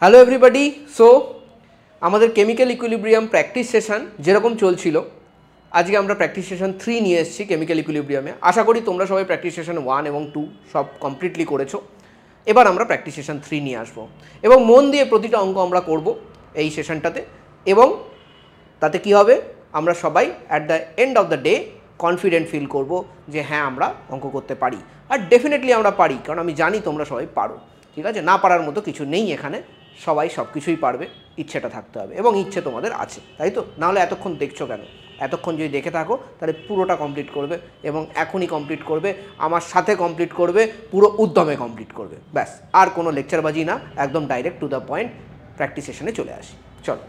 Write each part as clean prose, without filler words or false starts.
Hello everybody. So আমাদের chemical equilibrium practice session যেরকম চলছিল, আজকে আমরা প্র্যাকটিস সেশন 3 নিয়ে এসেছি কেমিক্যাল ইকুইলিব্রিয়ামে। আশা করি তোমরা সবাই প্র্যাকটিস সেশন 1 এবং 2 সব কমপ্লিটলি করেছো। এবার আমরা প্র্যাকটিস সেশন 3 নিয়ে আসবো এবং মন দিয়ে প্রতিটা অঙ্ক আমরা করব এই সেশনটাতে, এবং তাতে কি হবে, আমরা সবাই at the end of the day confident feel করব যে হ্যাঁ আমরা অঙ্ক করতে পারি। আর ডেফিনেটলি আমরা পারি, কারণ আমি জানি তোমরা সবাই পারো। ঠিক আছে, না পারার মতো কিছু নেই এখানে, সবাই সব কিছুই পারবে, ইচ্ছেটা থাকতে হবে এবং ইচ্ছে তোমাদের আছে, তাই তো? নাহলে এতক্ষণ দেখছো কেন? এতক্ষণ যদি দেখে থাকো তাহলে পুরোটা কমপ্লিট করবে এবং এখনই কমপ্লিট করবে, আমার সাথে কমপ্লিট করবে, পুরো উদ্যমে কমপ্লিট করবে। ব্যাস, আর কোনো লেকচারবাজি না, একদম direct to the point practice সেশনে চলে আসি। চলো,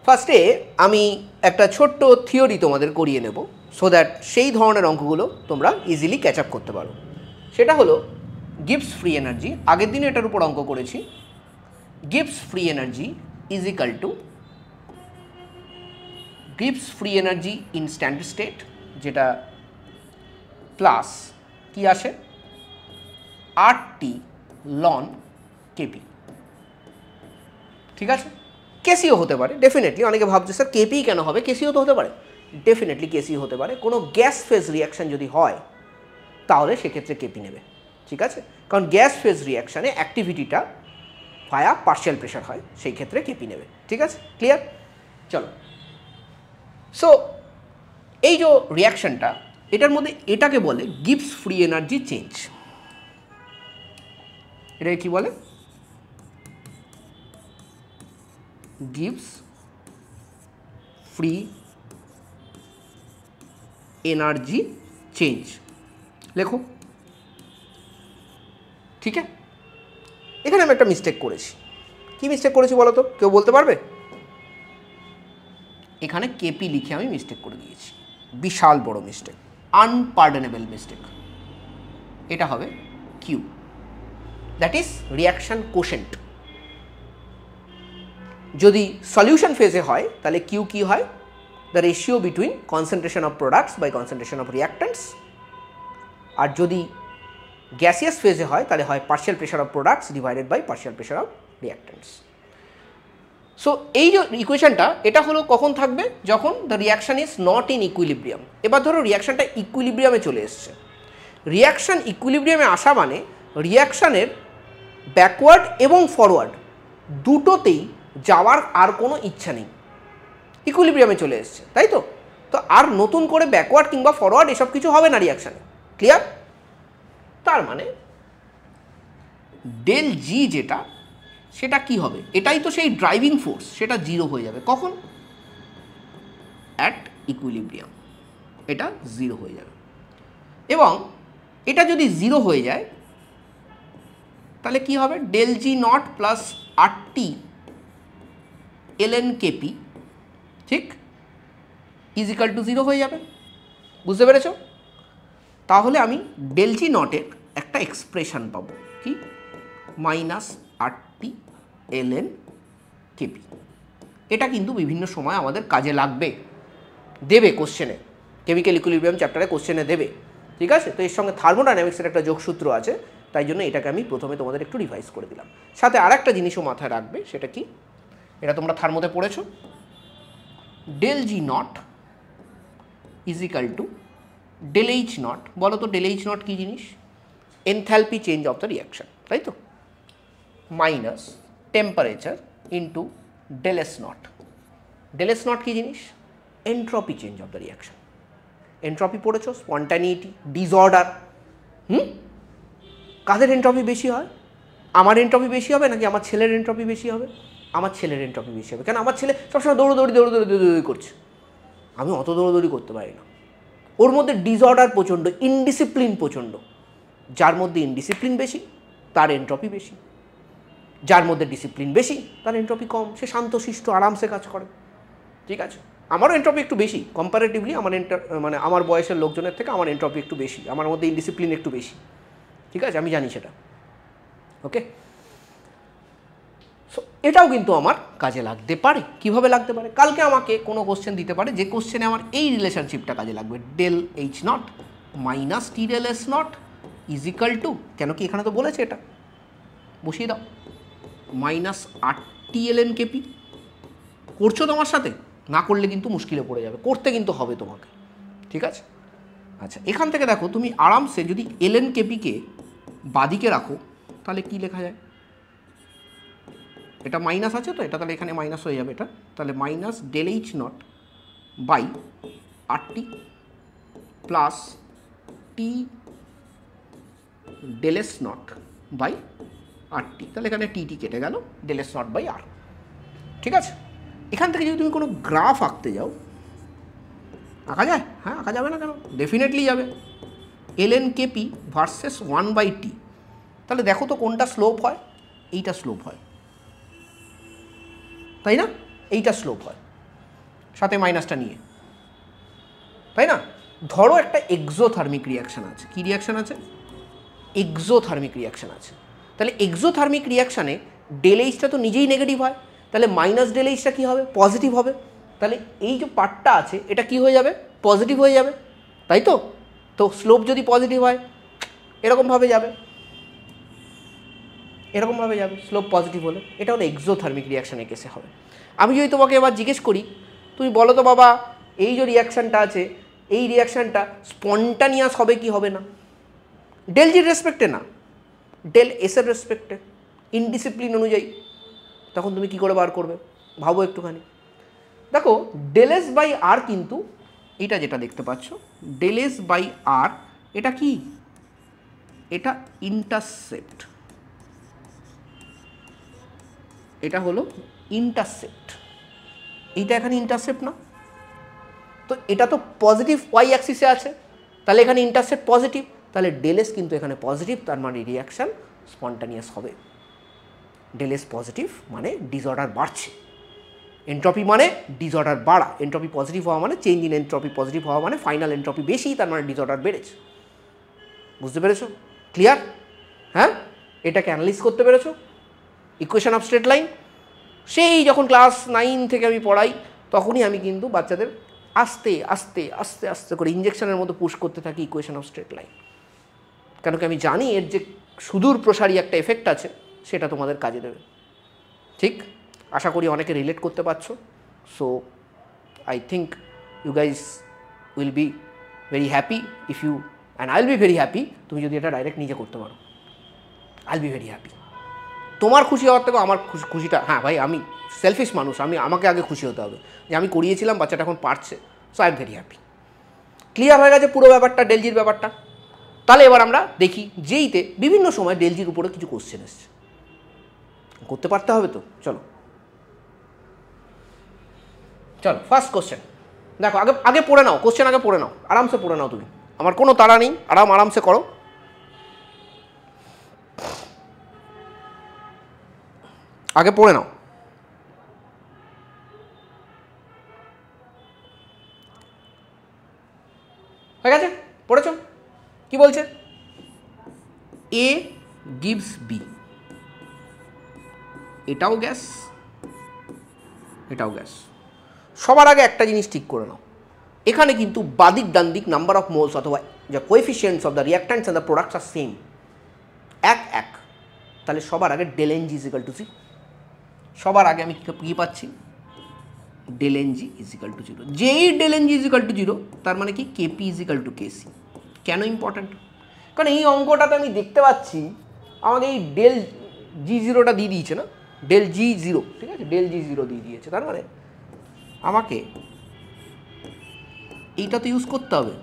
ফার্স্টে আমি একটা ছোট্ট থিওরি তোমাদের করিয়ে নেব, সো দ্যাট সেই ধরনের অঙ্কগুলো তোমরা ইজিলি ক্যাচ আপ করতে পারো। সেটা হলো গিবস ফ্রি এনার্জি। আগের দিনে এটার উপর অঙ্ক করেছি। Gibbs free energy is equal two Gibbs free energy in standard state, যেটা প্লাস কি আসে RT লন কেপি। ঠিক আছে, কেসিও হতে পারে ডেফিনেটলি। অনেকে ভাবছে স্যার কেপি কেন হবে, কেসিও তো হতে পারে। ডেফিনেটলি কেসিও হতে পারে। কোনো গ্যাস ফেজ রিয়াকশান যদি হয় তাহলে সেক্ষেত্রে কেপি নেবে। ঠিক আছে, কারণ গ্যাস ফেজ রিয়াকশানে অ্যাক্টিভিটিটা ভায়া পার্শিয়াল প্রেশার হয়, সেই ক্ষেত্রে কেপি নেবে। ঠিক আছে, ক্লিয়ার? চলো, সো এই যে রিয়াকশানটা, এটার মধ্যে এটাকে বলে গিবস ফ্রি এনার্জি চেঞ্জ। এটাকে কি বলে? Gibbs free energy change. লেখো। ঠিক আছে, এখানে আমি একটা মিস্টেক করেছি। কি মিস্টেক করেছি বলো তো? কেউ বলতে পারবে? এখানে কেপি লিখে আমি মিস্টেক করে দিয়েছি, বিশাল বড় মিস্টেক, আনপার্ডনেবল মিস্টেক। এটা হবে Q, that is reaction quotient. যদি সলিউশন ফেজে হয় তাহলে কিউ কি হয়? The ratio between concentration of products by concentration of reactants. আর যদি গ্যাসিয়াস ফেজে হয় তাহলে হয় partial pressure of products divided by partial pressure of reactants. So এই যে ইকুয়েশনটা, এটা হলো কখন থাকবে? যখন the reaction is not in equilibrium. এবার ধরো রিয়াকশানটা ইকুইলিব্রিয়ামে চলে এসছে। রিয়াকশান ইকুইলিব্রিয়ামে আসা মানে রিয়াকশানের ব্যাকওয়ার্ড এবং ফরওয়ার্ড দুটোতেই যাওয়ার আর কোনো ইচ্ছা নেই, ইকুইলিব্রিয়ামে চলে এসছে, তাই তো? তো আর নতুন করে ব্যাকওয়ার্ড কিংবা ফরওয়ার্ড এসব কিছু হবে না রিয়াকশানে। ক্লিয়ার? তার মানে ডেল জি যেটা, সেটা কি হবে? এটাই তো সেই ড্রাইভিং ফোর্স, সেটা জিরো হয়ে যাবে। কখন? অ্যাট ইকুইলিব্রিয়াম এটা জিরো হয়ে যাবে। এবং এটা যদি জিরো হয়ে যায় তাহলে কি হবে? Del G naught plus RT ln KP, ঠিক, ইজ ইকাল টু জিরো হয়ে যাবে। বুঝতে পেরেছ? তাহলে আমি ডেল জি নটের একটা এক্সপ্রেশন পাবো, কি? Minus RT ln KP. এটা কিন্তু বিভিন্ন সময় আমাদের কাজে লাগবে, দেবে কোশ্চেনে, কেমিক্যাল ইকুইলিব্রিয়াম চ্যাপ্টারে কোশ্চেনে দেবে। ঠিক আছে, তো এর সঙ্গে থার্মোডাইনামিক্সের একটা যোগসূত্র আছে, তাই জন্য এটাকে আমি প্রথমে তোমাদের একটু রিভাইজ করে দিলাম। সাথে আর একটা জিনিসও মাথায় রাখবে, সেটা কি? এটা তোমরা থার্মোতে পড়েছো, del G naught is equal to del H naught. বলো তো ডেল এইচ নট কী জিনিস? Enthalpy change of the reaction, তাই তো? Minus temperature into del S naught. Del S naught কী জিনিস? Entropy change of the reaction. Entropy পড়েছো, spontaneity, disorder. কাদের entropy বেশি হয়? আমার এন্ট্রপি বেশি হবে নাকি আমার ছেলের এন্ট্রপি বেশি হবে? আমার ছেলের এন্ট্রপি বেশি হবে। কেন? আমার ছেলে সবসময় দৌড়দৌড়ি করছে, আমি অত দৌড়দৌড়ি করতে পারি না। ওর মধ্যে ডিসঅর্ডার প্রচণ্ড, ইনডিসিপ্লিন প্রচণ্ড। যার মধ্যে ইনডিসিপ্লিন বেশি তার এন্ট্রপি বেশি, যার মধ্যে ডিসিপ্লিন বেশি তার এন্ট্রপি কম। সে শান্তশিষ্ট, আরামসে কাজ করে। ঠিক আছে, আমারও এন্ট্রপি একটু বেশি কম্পারেটিভলি, আমার মানে আমার বয়সের লোকজনের থেকে আমার এন্ট্রপি একটু বেশি, আমার মধ্যে ইনডিসিপ্লিন একটু বেশি। ঠিক আছে, আমি জানি সেটা। ওকে, সো এটাও কিন্তু আমার কাজে লাগতে পারে। কিভাবে লাগতে পারে? কালকে আমাকে কোনো কোশ্চেন দিতে পারে, যে কোশ্চেনে আমার এই রিলেশনশিপটা কাজে লাগবে, del H naught minus T del S naught is equal to, কেন কি এখানে তো বলেছে এটা, বসিয়ে দাও, মাইনাস 8t ln kp। করছো তোমার সাথে? না করলে কিন্তু মুশকিলে পড়ে যাবে, করতে কিন্তু হবে তোমাকে, ঠিক আছে? আচ্ছা, এখান থেকে দেখো তুমি আরামসে যদি ln kp কে বাদিকে রাখো তাহলে কি লেখা যায়? এটা মাইনাস আছে তো, এটা তাহলে এখানে মাইনাস হয়ে যাবে, এটা তাহলে minus del H naught by 8t plus T del S naught by 8t। তাহলে এখানে টি কেটে গেল, del S naught by R. ঠিক আছে? এখান থেকে যদি তুমি কোনো গ্রাফ আঁকতে যাও, আঁকা যায়? হ্যাঁ, আঁকা যাবে না কেন? ডেফিনেটলি যাবে। ln kp versus 1/t। তাহলে দেখো তো কোনটা স্লোপ হয়? এইটা স্লোপ হয়, তাই না? এইটা স্লোপ হয়, সাথে মাইনাসটা নিয়ে, তাই না? ধরো একটা এক্সোথার্মিক রিয়াকশান আছে। কি রিয়াকশান আছে? এক্সোথার্মিক রিয়াকশান আছে। তাহলে এক্সোথার্মিক রিয়াকশানে ডেল এইচটা তো নিজেই নেগেটিভ হয়, তাহলে মাইনাস ডেল এইচটা কী হবে? পজিটিভ হবে। তাহলে এই যে পার্টটা আছে এটা কি হয়ে যাবে? পজিটিভ হয়ে যাবে, তাই তো? তো স্লোপ যদি পজিটিভ হয় এরকমভাবে যাবে, এরকমভাবে যাবে স্লোপ পজিটিভ হলে। এটা হলো এক্সোথার্মিক রিয়াকশানের কেসে হবে। আমি যদি তোমাকে এবার জিজ্ঞেস করি, তুমি বলো তো বাবা, এই যে রিয়াকশানটা আছে, এই রিয়াকশানটা স্পন্টানিয়াস হবে কি হবে না? ডেল জির রেসপেক্টে না, ডেল এসের রেসপেক্টে, ইনডিসিপ্লিন অনুযায়ী। তখন তুমি কি করে বার করবে? ভাবো একটুখানি। দেখো, ডেল এস বাই আর কিন্তু এটা যেটা দেখতে পাচ্ছ, ডেল এস বাই আর, এটা কি? এটা ইন্টারসেপ্ট, এটা হলো ইন্টারসেপ্ট। এইটা এখানে ইন্টারসেপ্ট না? তো এটা তো পজিটিভ ওয়াই অ্যাক্সিসে আছে, তাহলে এখানে ইন্টারসেপ্ট পজিটিভ, তাহলে ডেল এস কিন্তু এখানে পজিটিভ, তার মানে রিয়াকশান স্পন্টানিয়াস হবে। ডেল এস পজিটিভ মানে ডিসঅর্ডার বাড়ছে। এন্ট্রপি মানে ডিসঅর্ডার বাড়া, এন্ট্রপি পজিটিভ হওয়া মানে চেঞ্জ ইন এন্ট্রপি পজিটিভ হওয়া মানে ফাইনাল এন্ট্রপি বেশি, তার মানে ডিসঅর্ডার বেড়েছে। বুঝতে পেরেছো? ক্লিয়ার? হ্যাঁ, এটাকে অ্যানালাইজ করতে পেরেছো? ইকুয়েশন অফ স্ট্রেট লাইন সেই যখন ক্লাস 9 থেকে আমি পড়াই, তখনই আমি কিন্তু বাচ্চাদের আস্তে আস্তে আস্তে আস্তে করে ইঞ্জেকশনের মতো পুশ করতে থাকি ইকুয়েশন অফ স্ট্রেট লাইন। কেন কি আমি জানি এর যে সুদূর প্রসারী একটা এফেক্ট আছে, সেটা তোমাদের কাজে দেবে। ঠিক? আশা করি অনেকে রিলেট করতে পারছো। So I think you guys will be very happy if you, and I will be very happy তুমি যদি এটা ডাইরেক্ট নিজে করতে পারো। I will be very happy. তোমার খুশি হওয়ার থেকেও আমার খুশিটা, হ্যাঁ ভাই আমি সেলফিশ মানুষ, আমাকে আগে খুশি হতে হবে যে আমি করিয়েছিলাম, বাচ্চাটা এখন পারছে। So I am very happy. Clear হয়ে গেছে পুরো ব্যাপারটা, ডেলজির ব্যাপারটা? তাহলে এবার আমরা দেখি যেইতে বিভিন্ন সময় ডেলজির উপরে কিছু কোশ্চেন এসছে, করতে পারতে হবে তো। চলো চলো, ফার্স্ট কোশ্চেন দেখো। আগে পড়ে নাও কোশ্চেন, আগে পড়ে নাও, আরামসে পড়ে নাও তুমি, আমার কোনো তাড়া নেই, আরামসে করো। আগে পড়ে নাও। হয়ে গেছে? পড়েছ? কি বলছে? এ গিভস বি, এটাও গ্যাস, এটাও গ্যাস। সবার আগে একটা জিনিস ঠিক করে নাও, এখানে কিন্তু বাদিক ডান দিক নাম্বার অফ মোলস অথবা যা coefficients of the reactants and the products আর সেম, এক। তাহলে সবার আগে del n G equal to G. সবার আগে আমি কী পাচ্ছি? Del n G equal to zero. যেই del n G equal to zero, তার মানে কি? KP equal to KC. কেন ইম্পর্ট্যান্ট? কারণ এই অঙ্কটাতে আমি দেখতে পাচ্ছি আমাকে এই ডেল জি জিরোটা দিয়ে দিয়েছে না, ডেল জি জিরো, ঠিক আছে, ডেল জি জিরো দিয়ে দিয়েছে। তার মানে আমাকে এইটা তো ইউজ করতে হবে,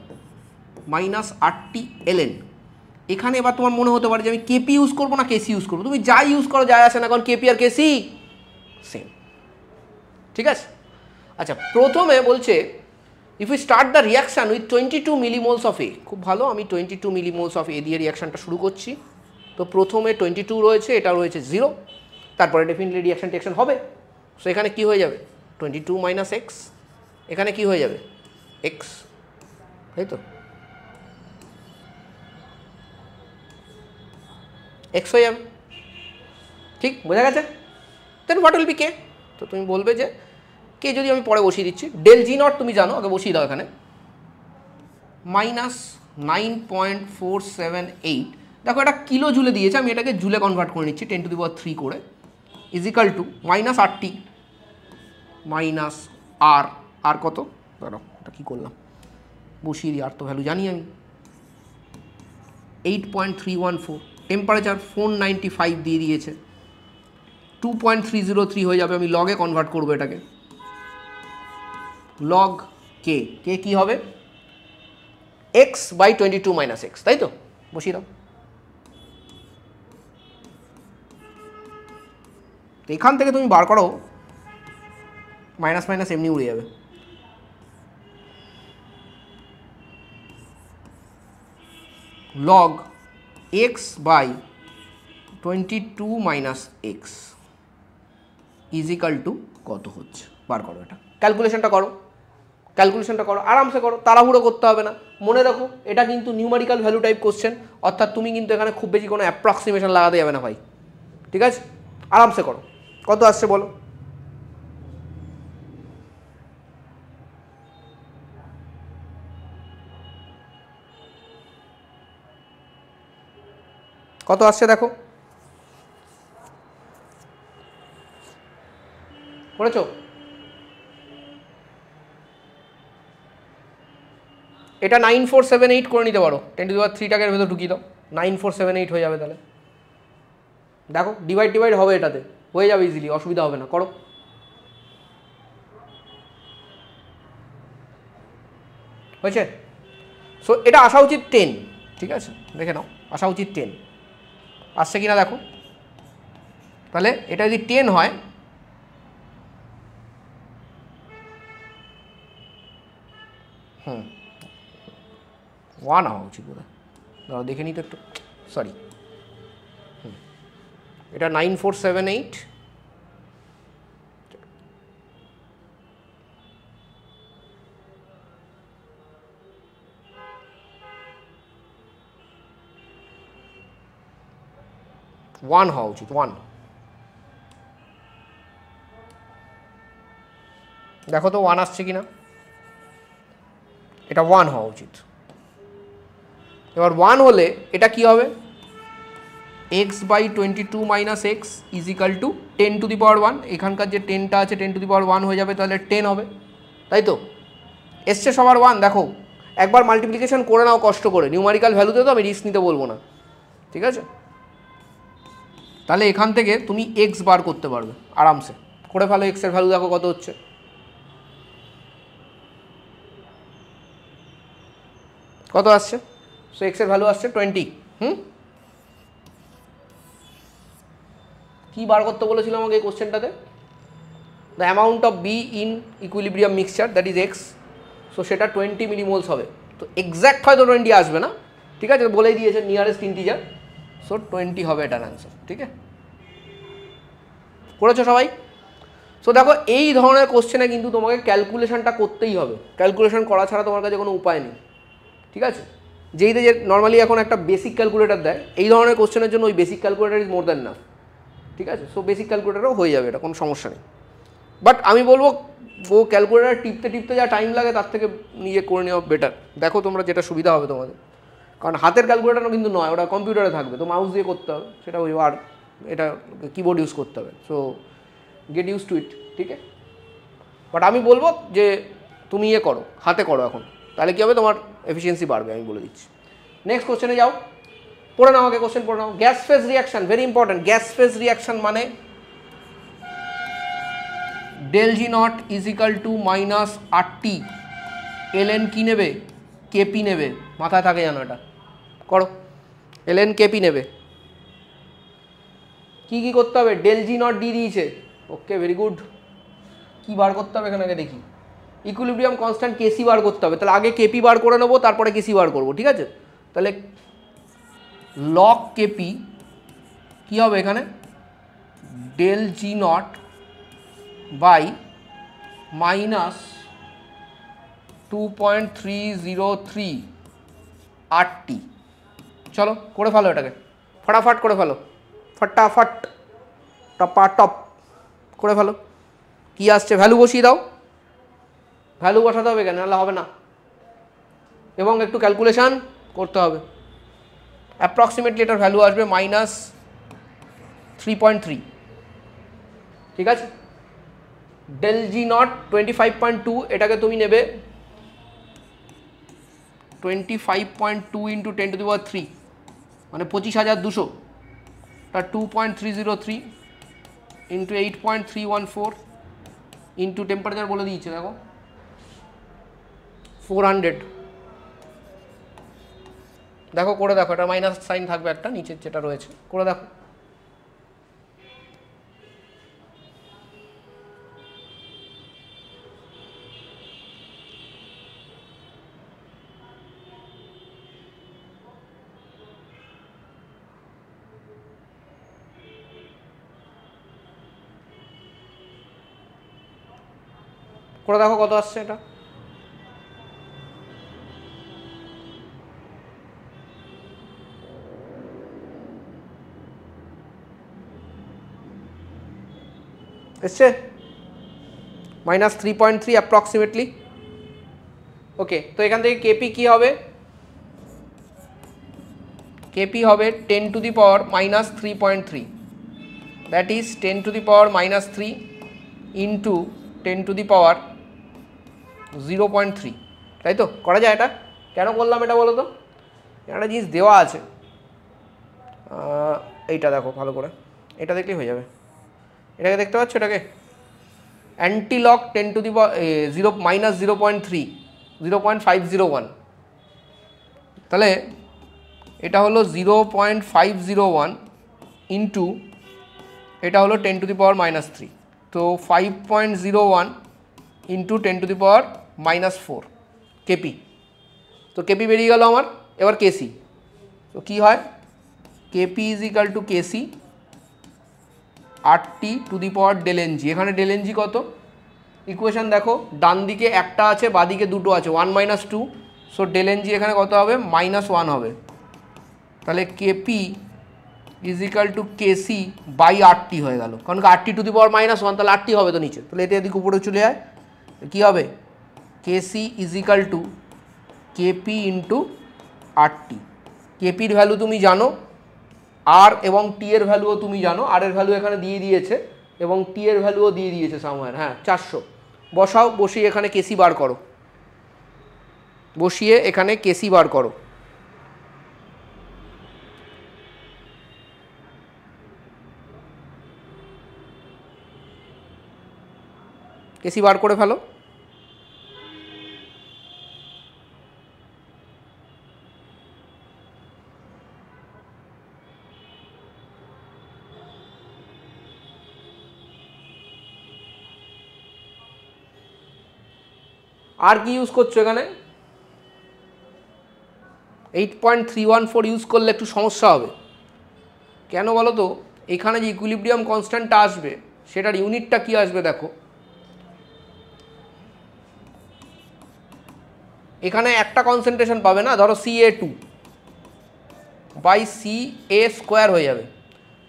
মাইনাস 8t ln। এখানে এবার তোমার মনে হতে পারে যে আমি কেপি ইউজ করবো না কেসি ইউজ করবো। তুমি যাই ইউজ করো যায় আসে না, কারণ কেপি আর কেসি সেম। ঠিক আছে? আচ্ছা, প্রথমে বলছে if you start the reaction with 22 millimoles of A. খুব ভালো, আমি 22 মিলিমোলস অফ এ দিয়ে রিয়াকশানটা শুরু করছি। তো প্রথমে 22 রয়েছে, এটা রয়েছে 0, তারপরে ডেফিনেটলি রিয়াকশান হবে। সো এখানে কী হয়ে যাবে? 22 মাইনাস এক্স, এখানে কী হয়ে যাবে? এক্স, তাই তো? এক্স হয়ে যাবে। ঠিক বোঝা গেছে? দেন হোয়াট উইল বি কে? তো তুমি বলবে যে কে যদি আমি পরে বসিয়ে দিচ্ছি, ডেল জি নট তুমি জানো, আগে বসিয়ে দাও এখানে, মাইনাস 9.478 দেখো এটা কিলো জুলে দিয়েছে, আমি এটাকে জুলে কনভার্ট করে নিচ্ছি 10⁻³ করে, ইজিক্যাল টু -8t মাইনাস আর কত, ধরো এটা কী করলাম বসিয়ে দিই, আর তো ভ্যালু জানি আমি, 8.314, টেম্পারেচার 495 দিয়ে দিয়েছে, 2.303 হয়ে যাবে। আমি লগে কনভার্ট করবো এটাকে, লগ কে কী হবে, x/22 - x, তাই তো, বসিয়ে দাও। তো এখান থেকে তুমি বার করো, মাইনাস মাইনাস এমনি উড়ে যাবে, log x/22 - x is equal two কত হচ্ছে, বার করো এটা, ক্যালকুলেশনটা করো, আরামসে করো, তাড়াহুড়ো করতে হবে না। মনে রাখো এটা কিন্তু নিউমেরিক্যাল ভ্যালু টাইপ কোশ্চেন, অর্থাৎ তুমি কিন্তু এখানে খুব বেশি কোনো অ্যাপ্রক্সিমেশন লাগাতে যাবে না ভাই, ঠিক আছে, আরামসে করো। কত আসছে বলো, কত আসছে দেখো, করেছো? এটা 9478 করে নিতে পারো, 10⁻³ ভেতর ঢুকিয়ে দাও, 9478 হয়ে যাবে। তাহলে দেখো ডিভাইড হবে, এটাতে হয়ে যাবে ইজিলি, অসুবিধা হবে না, করো। হয়েছে? সো এটা আসা উচিত 10, ঠিক আছে, দেখে নাও, আসা উচিত 10, আসছে কিনা দেখো। তাহলে এটা যদি 10 হয়, হুম 1 হওয়া উচিত বোধ হয়, দাঁড়াও দেখে নিই তো একটু, সরি, এটা 9478, ওয়ান হওয়া উচিত, 1, দেখো তো 1 আসছে কিনা, এটা 1 হওয়া উচিত। এবার 1 হলে এটা কি হবে, x/22 - x ইজিক্যাল টু 10⁻1, এখানকার যে 10টা আছে 10⁻1 হয়ে যাবে, তাহলে 10 হবে, তাই তো, এসছে সবার 1। দেখো একবার মাল্টিপ্লিকেশন করে নাও কষ্ট করে, নিউমেরিক্যাল ভ্যালুতে তো আমি রিস্ক নিতে বলবো না, ঠিক আছে। তাহলে এখান থেকে তুমি x বার করতে পারবে আরামসে, করে ফেলো, x এর ভ্যালু দেখো কত হচ্ছে, কত আসছে, সো x এর ভ্যালু আসছে 20। কি বার করতে বলেছিল আমাকে এই কোশ্চেনটাতে, the amount of B in equilibrium mixture that is X, so সেটা 20 মিলিমোলস হবে। তো এক্স্যাক্ট হয়তো 20 আসবে না, ঠিক আছে, বলেই দিয়েছে নিয়ারেস্ট ইন্টিজার, সো 20 হবে এটার অ্যান্সার, ঠিক আছে, করেছো সবাই? সো দেখো এই ধরনের কোশ্চেনে কিন্তু তোমাকে ক্যালকুলেশনটা করতেই হবে, ক্যালকুলেশন করা ছাড়া তোমার কাছে কোনো উপায় নেই, ঠিক আছে। যেইতে যে নর্মালি এখন একটা বেসিক ক্যালকুলেটার দেয়, এই ধরনের কোশ্চেনের জন্য ওই basic calculator is more than Naf, ঠিক আছে। সো বেসিক ক্যালকুলেটারও হয়ে যাবে, এটা কোনো সমস্যা নেই। বাট আমি বলবো ও ক্যালকুলেটার টিপতে যা টাইম লাগে তার থেকে নিজে করে নেওয়া বেটার। দেখো তোমরা যেটা সুবিধা হবে তোমাদের, কারণ হাতের ক্যালকুলেটারও কিন্তু নয়, ওটা কম্পিউটারে থাকবে, তো মাউস দিয়ে করতে হবে সেটা, ওই আর এটা কিবোর্ড ইউজ করতে হবে, সো গেট ইউজ টু ইট, ঠিক আছে। বাট আমি বলবো যে তুমি করো, হাতে করো এখন, তাহলে কী হবে, তোমার এফিসিয়েন্সি বাড়বে, আমি বলে দিচ্ছি। নেক্সট কোশ্চেনে যাও, পড়ে নাও, আমাকে কোশ্চেন পড়ে নাও। Gas phase reaction, very important. Gas phase reaction মানে ∆G0 is equal two -RT, ln কি নেবে, কেপি নেবে, মাথায় থাকে জানো এটা, করো, ln কেপি নেবে। কি কি করতে হবে, ∆G0 দিয়ে দিয়েছে, ওকে ভেরি গুড। কি বার করতে হবে এখানে আগে দেখি, ইকুইলিব্রিয়াম কনস্ট্যান্ট কেসি বার করতে হবে, তাহলে আগে কেপি বার করে নেবো, তারপরে কেসি বার করবো, ঠিক আছে। তাহলে লগ কেপি কী হবে এখানে, ∆G0 বাই -2.303 RT। চলো করে ফেলো এটাকে, ফটাফট করে ফেলো, ফটাফট, টপাটপ করে ফেলো। কী আসছে, ভ্যালু বসিয়ে দাও, ভ্যালু বসাতে হবে কেন, নাহলে হবে না, এবং একটু ক্যালকুলেশান করতে হবে, অ্যাপ্রক্সিমেটলি এটার ভ্যালু আসবে -3.3, ঠিক আছে। ডেল জি নট 25.2, এটাকে তুমি নেবে 25.2 ইন্টু 10⁻³ মানে 25,200, তার 2.303 ইন্টু 8.314 ইন্টু টেম্পারেচার বলে দিয়েছে দেখো 400। দেখো করে দেখো, এটা মাইনাস সাইন থাকবে একটা নিচের যেটা রয়েছে, করে দেখো। করে দেখো কত আসছে এটা। এসছে -3.3 অ্যাপ্রক্সিমেটলি। ওকে, তো এখান থেকে কেপি কি হবে? কেপি হবে 10⁻³ দ্যাট ইজ 10⁻³ ইন্টু 10⁻⁴, তাই তো? করা যায় এটা? কেন করলাম এটা বলো তো? একটা জিনিস দেওয়া আছে, এইটা দেখো ভালো করে, এটা দেখলেই হয়ে যাবে। এটাকে দেখতে পাচ্ছ, এটাকে অ্যান্টিলগ 10⁻⁻3 0.501, তাহলে এটা হলো 0.501 ইন্টু এটা হলো 10⁻³ তো 5.01 ইন্টু 10⁻⁴ কেপি। তো কেপি বেরিয়ে গেল আমার। এবার কেসি, তো কী হয়? KP is equal to KC RT⁻⁴ del NG. এখানে ডেল এনজি কত? ইকুয়েশন দেখো, ডান দিকে একটা আছে, বাদিকে দুটো আছে, 1 - 2, সো ডেল এনজি এখানে কত হবে? -1 হবে। তাহলে KP is equal to KC by RT হয়ে গেল, কারণ RT⁻⁻1, তাহলে RT হবে তো নিচে, তাহলে এটা এদিকে উপরে চলে যায়, কী হবে? KC is equal to KP into RT। কেপির ভ্যালু তুমি জানো, আর এবং টি এর ভ্যালুও তুমি জানো। আর এর ভ্যালু এখানে দিয়ে দিয়েছে এবং টি এর ভ্যালুও দিয়ে দিয়েছে সামহার, হ্যাঁ 400। বসাও, বসিয়ে এখানে কেসি বার করো, বসিয়ে এখানে কেসি বার করো। কেসি বার করে ফেলো। আর কি ইউজ করছো এখানে? 8.314 ইউজ করলে একটু সমস্যা হবে। কেন বলো তো? এখানে যে ইকুইলিব্রিয়াম কনস্ট্যান্টটা আসবে সেটার ইউনিটটা কি আসবে দেখো। এখানে একটা কনসেন্ট্রেশন পাবে না, ধরো Ca2 বাই Ca² হয়ে যাবে,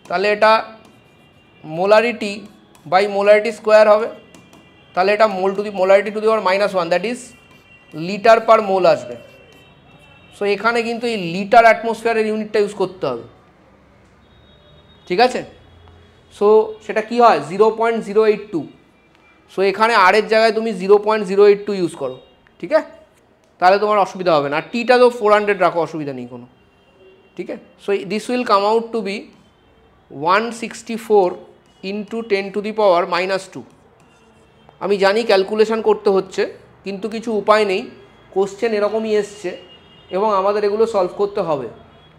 তাহলে এটা মোলারিটি বাই মোলারিটি স্কোয়ার হবে, তাহলে এটা molarity to the power -1 that is litre per mole আসবে। সো এখানে কিন্তু এই লিটার অ্যাটমসফিয়ারের ইউনিটটা ইউজ করতে হবে, ঠিক আছে? সো সেটা কি হয়? 0.082। সো এখানে আর এর জায়গায় তুমি 0.082 ইউজ করো, ঠিক আছে? তাহলে তোমার অসুবিধা হবে না। আর টিটা তো 400 রাখো, অসুবিধা নেই কোনো, ঠিক আছে? So this will come out to be 164 into 10⁻⁻²। আমি জানি ক্যালকুলেশন করতে হচ্ছে, কিন্তু কিছু উপায় নেই, কোশ্চেন এরকমই এসছে এবং আমাদের এগুলো সলভ করতে হবে,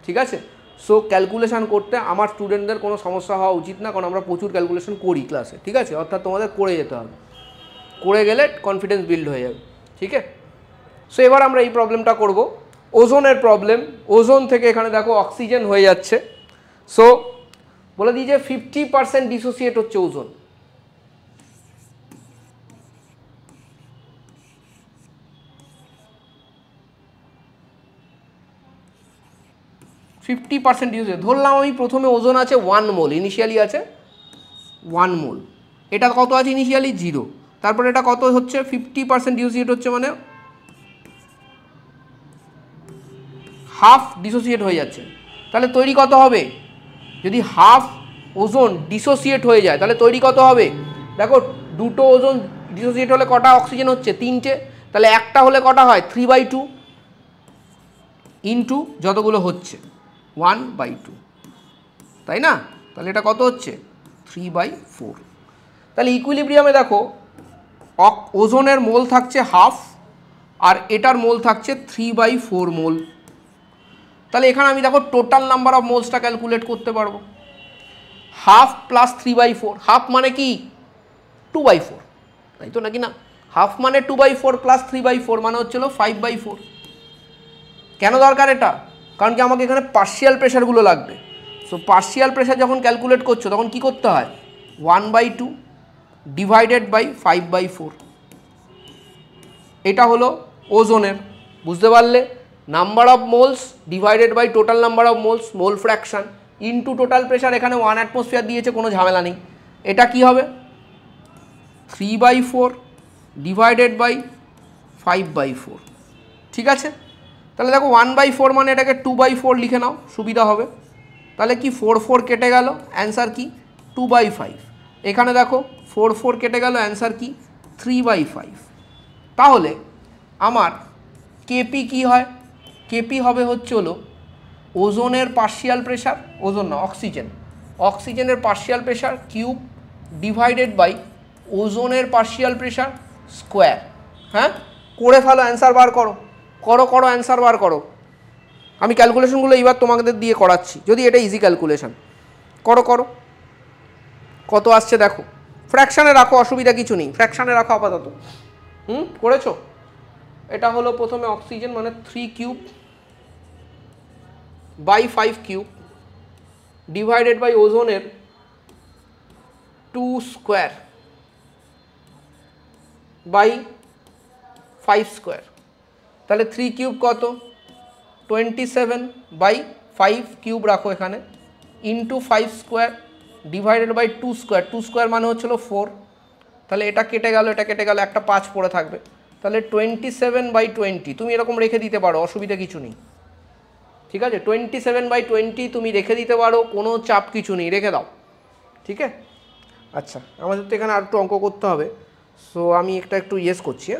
ঠিক আছে? সো ক্যালকুলেশন করতে আমার স্টুডেন্টদের কোনো সমস্যা হওয়া উচিত না, কারণ আমরা প্রচুর ক্যালকুলেশন করি ক্লাসে, ঠিক আছে? অর্থাৎ তোমাদের করে যেতে হবে, করে গেলে কনফিডেন্স বিল্ড হয়ে যাবে, ঠিক আছে? সো এবার আমরা এই প্রবলেমটা করব, ওজোনের প্রবলেম। ওজোন থেকে এখানে দেখো অক্সিজেন হয়ে যাচ্ছে। সো বলে দিই যে 50% ডিসোসিয়েট হচ্ছে ওজোন। ধরলাম আমি প্রথমে ওজোন আছে 1 মোল, ইনিশিয়ালি আছে 1 মোল। এটা কত আছে ইনিশিয়ালি? 0। তারপরে এটা কত হচ্ছে? 50% ডিসোসিয়েট হচ্ছে, মানে হাফ ডিসোসিয়েট হয়ে যাচ্ছে। তাহলে তৈরি কত হবে? যদি হাফ ওজোন ডিসোসিয়েট হয়ে যায় তাহলে তৈরি কত হবে? দেখো দুটো ওজোন ডিসোসিয়েট হলে কটা অক্সিজেন হচ্ছে? 3টে। তাহলে একটা হলে কটা হয়? 3/2 ইন্টু যতগুলো হচ্ছে 1/2, তাই না? তাহলে এটা কত হচ্ছে? 3/4। তাহলে ইকুইলিব্রিয়ামে দেখো ওজোনের মোল থাকছে হাফ আর এটার মোল থাকছে 3/4 মোল। তাহলে এখানে আমি দেখো টোটাল নাম্বার অফ মোলসটা ক্যালকুলেট করতে পারবো। হাফ প্লাস 3/4, হাফ মানে কি? 2/4, তাই তো নাকি না? হাফ মানে 2/4 প্লাস 3/4 মানে হচ্ছিল 5/4। কেন দরকার এটা? কারণ কি আমাকে এখানে পার্শিয়াল প্রেশারগুলো লাগবে। সো পার্শিয়াল প্রেশার যখন ক্যালকুলেট করছো তখন কি করতে হয়? 1/2 ডিভাইডেড বাই 5/4। এটা হলো ওজোনের, বুঝতে পারলে? Number of moles divided by total number of moles, mole fraction, into total pressure. এখানে 1 অ্যাটমসফিয়ার দিয়েছে, কোনো ঝামেলা নেই। এটা কি হবে? 3/4 ডিভাইডেড বাই 5/4, ঠিক আছে? তাহলে দেখো 1/4 মানে এটাকে 2/4 লিখে নাও, সুবিধা হবে। তাহলে কি 4 কেটে গেল, অ্যান্সার কি? 2/5। এখানে দেখো 4 কেটে গেল, অ্যান্সার কি? 3/5। তাহলে আমার কেপি কি হয়? কেপি হবে হচ্ছে হলো ওজোনের পার্শিয়াল প্রেশার, ওজোন না অক্সিজেন, অক্সিজেনের partial pressure cube divided by ওজোনের পার্শিয়াল প্রেশার স্কোয়ার। হ্যাঁ, করে ফেলো, অ্যান্সার বার করো, করো অ্যান্সার বার করো। আমি ক্যালকুলেশনগুলো এইবার তোমাদের দিয়ে করাচ্ছি, যদি এটা ইজি ক্যালকুলেশন। করো কত আসছে দেখো। ফ্র্যাকশানে রাখো, অসুবিধা কিছু নেই, ফ্র্যাকশানে রাখো আপাতত। করেছো? এটা হলো প্রথমে অক্সিজেন মানে 3 cube by 5 cube divided by ওজোনের 2 স্কোয়ার বাই 5 স্কোয়ার। তাহলে 3 কিউব কত? 27 বাই 5 কিউব রাখো এখানে, into 5 square divided by 2 square. 2 square মানে হচ্ছিল 4। তাহলে এটা কেটে গেল, এটা কেটে গেল, একটা 5 পড়ে থাকবে। তাহলে 27/20 তুমি এরকম রেখে দিতে পারো, অসুবিধা কিছু নেই, ঠিক আছে? 27/20 তুমি রেখে দিতে পারো, কোনো চাপ কিছু নেই, রেখে দাও, ঠিক আছে? আচ্ছা, আমাদের তো এখানে আর একটু অঙ্ক করতে হবে, সো আমি একটু ইয়েস করছি।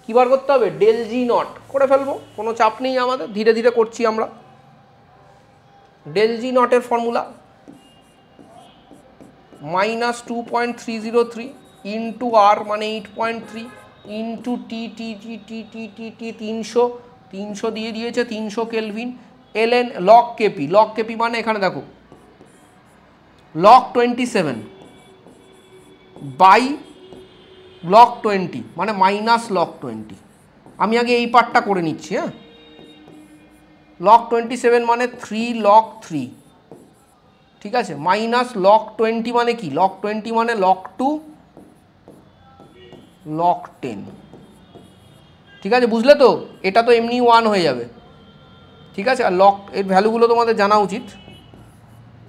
কী বার করতে হবে? ডেল জি নট করে ফেলবো, কোনো চাপ নেই আমাদের, ধীরে ধীরে করছি আমরা। ডেল জি নটের ফর্মুলা -2.303 ইন্টু আর মানে 8.3 ইন্টু টি 300 দিয়ে দিয়েছে, 300 কেলভিন। ln log কেপি মানে এখানে দেখো log 27 বাই log 20 মানে -log 20। আমি আগে এই পার্টটা করে নিচ্ছি। হ্যাঁ, log 27 মানে 3 log 3, ঠিক আছে? -log 20 মানে কি? log 20 মানে log 2 log 10, ঠিক আছে? বুঝলে তো? এটা তো এমনি 1 হয়ে যাবে, ঠিক আছে? আর log এর ভ্যালুগুলো তোমাদের জানা উচিত।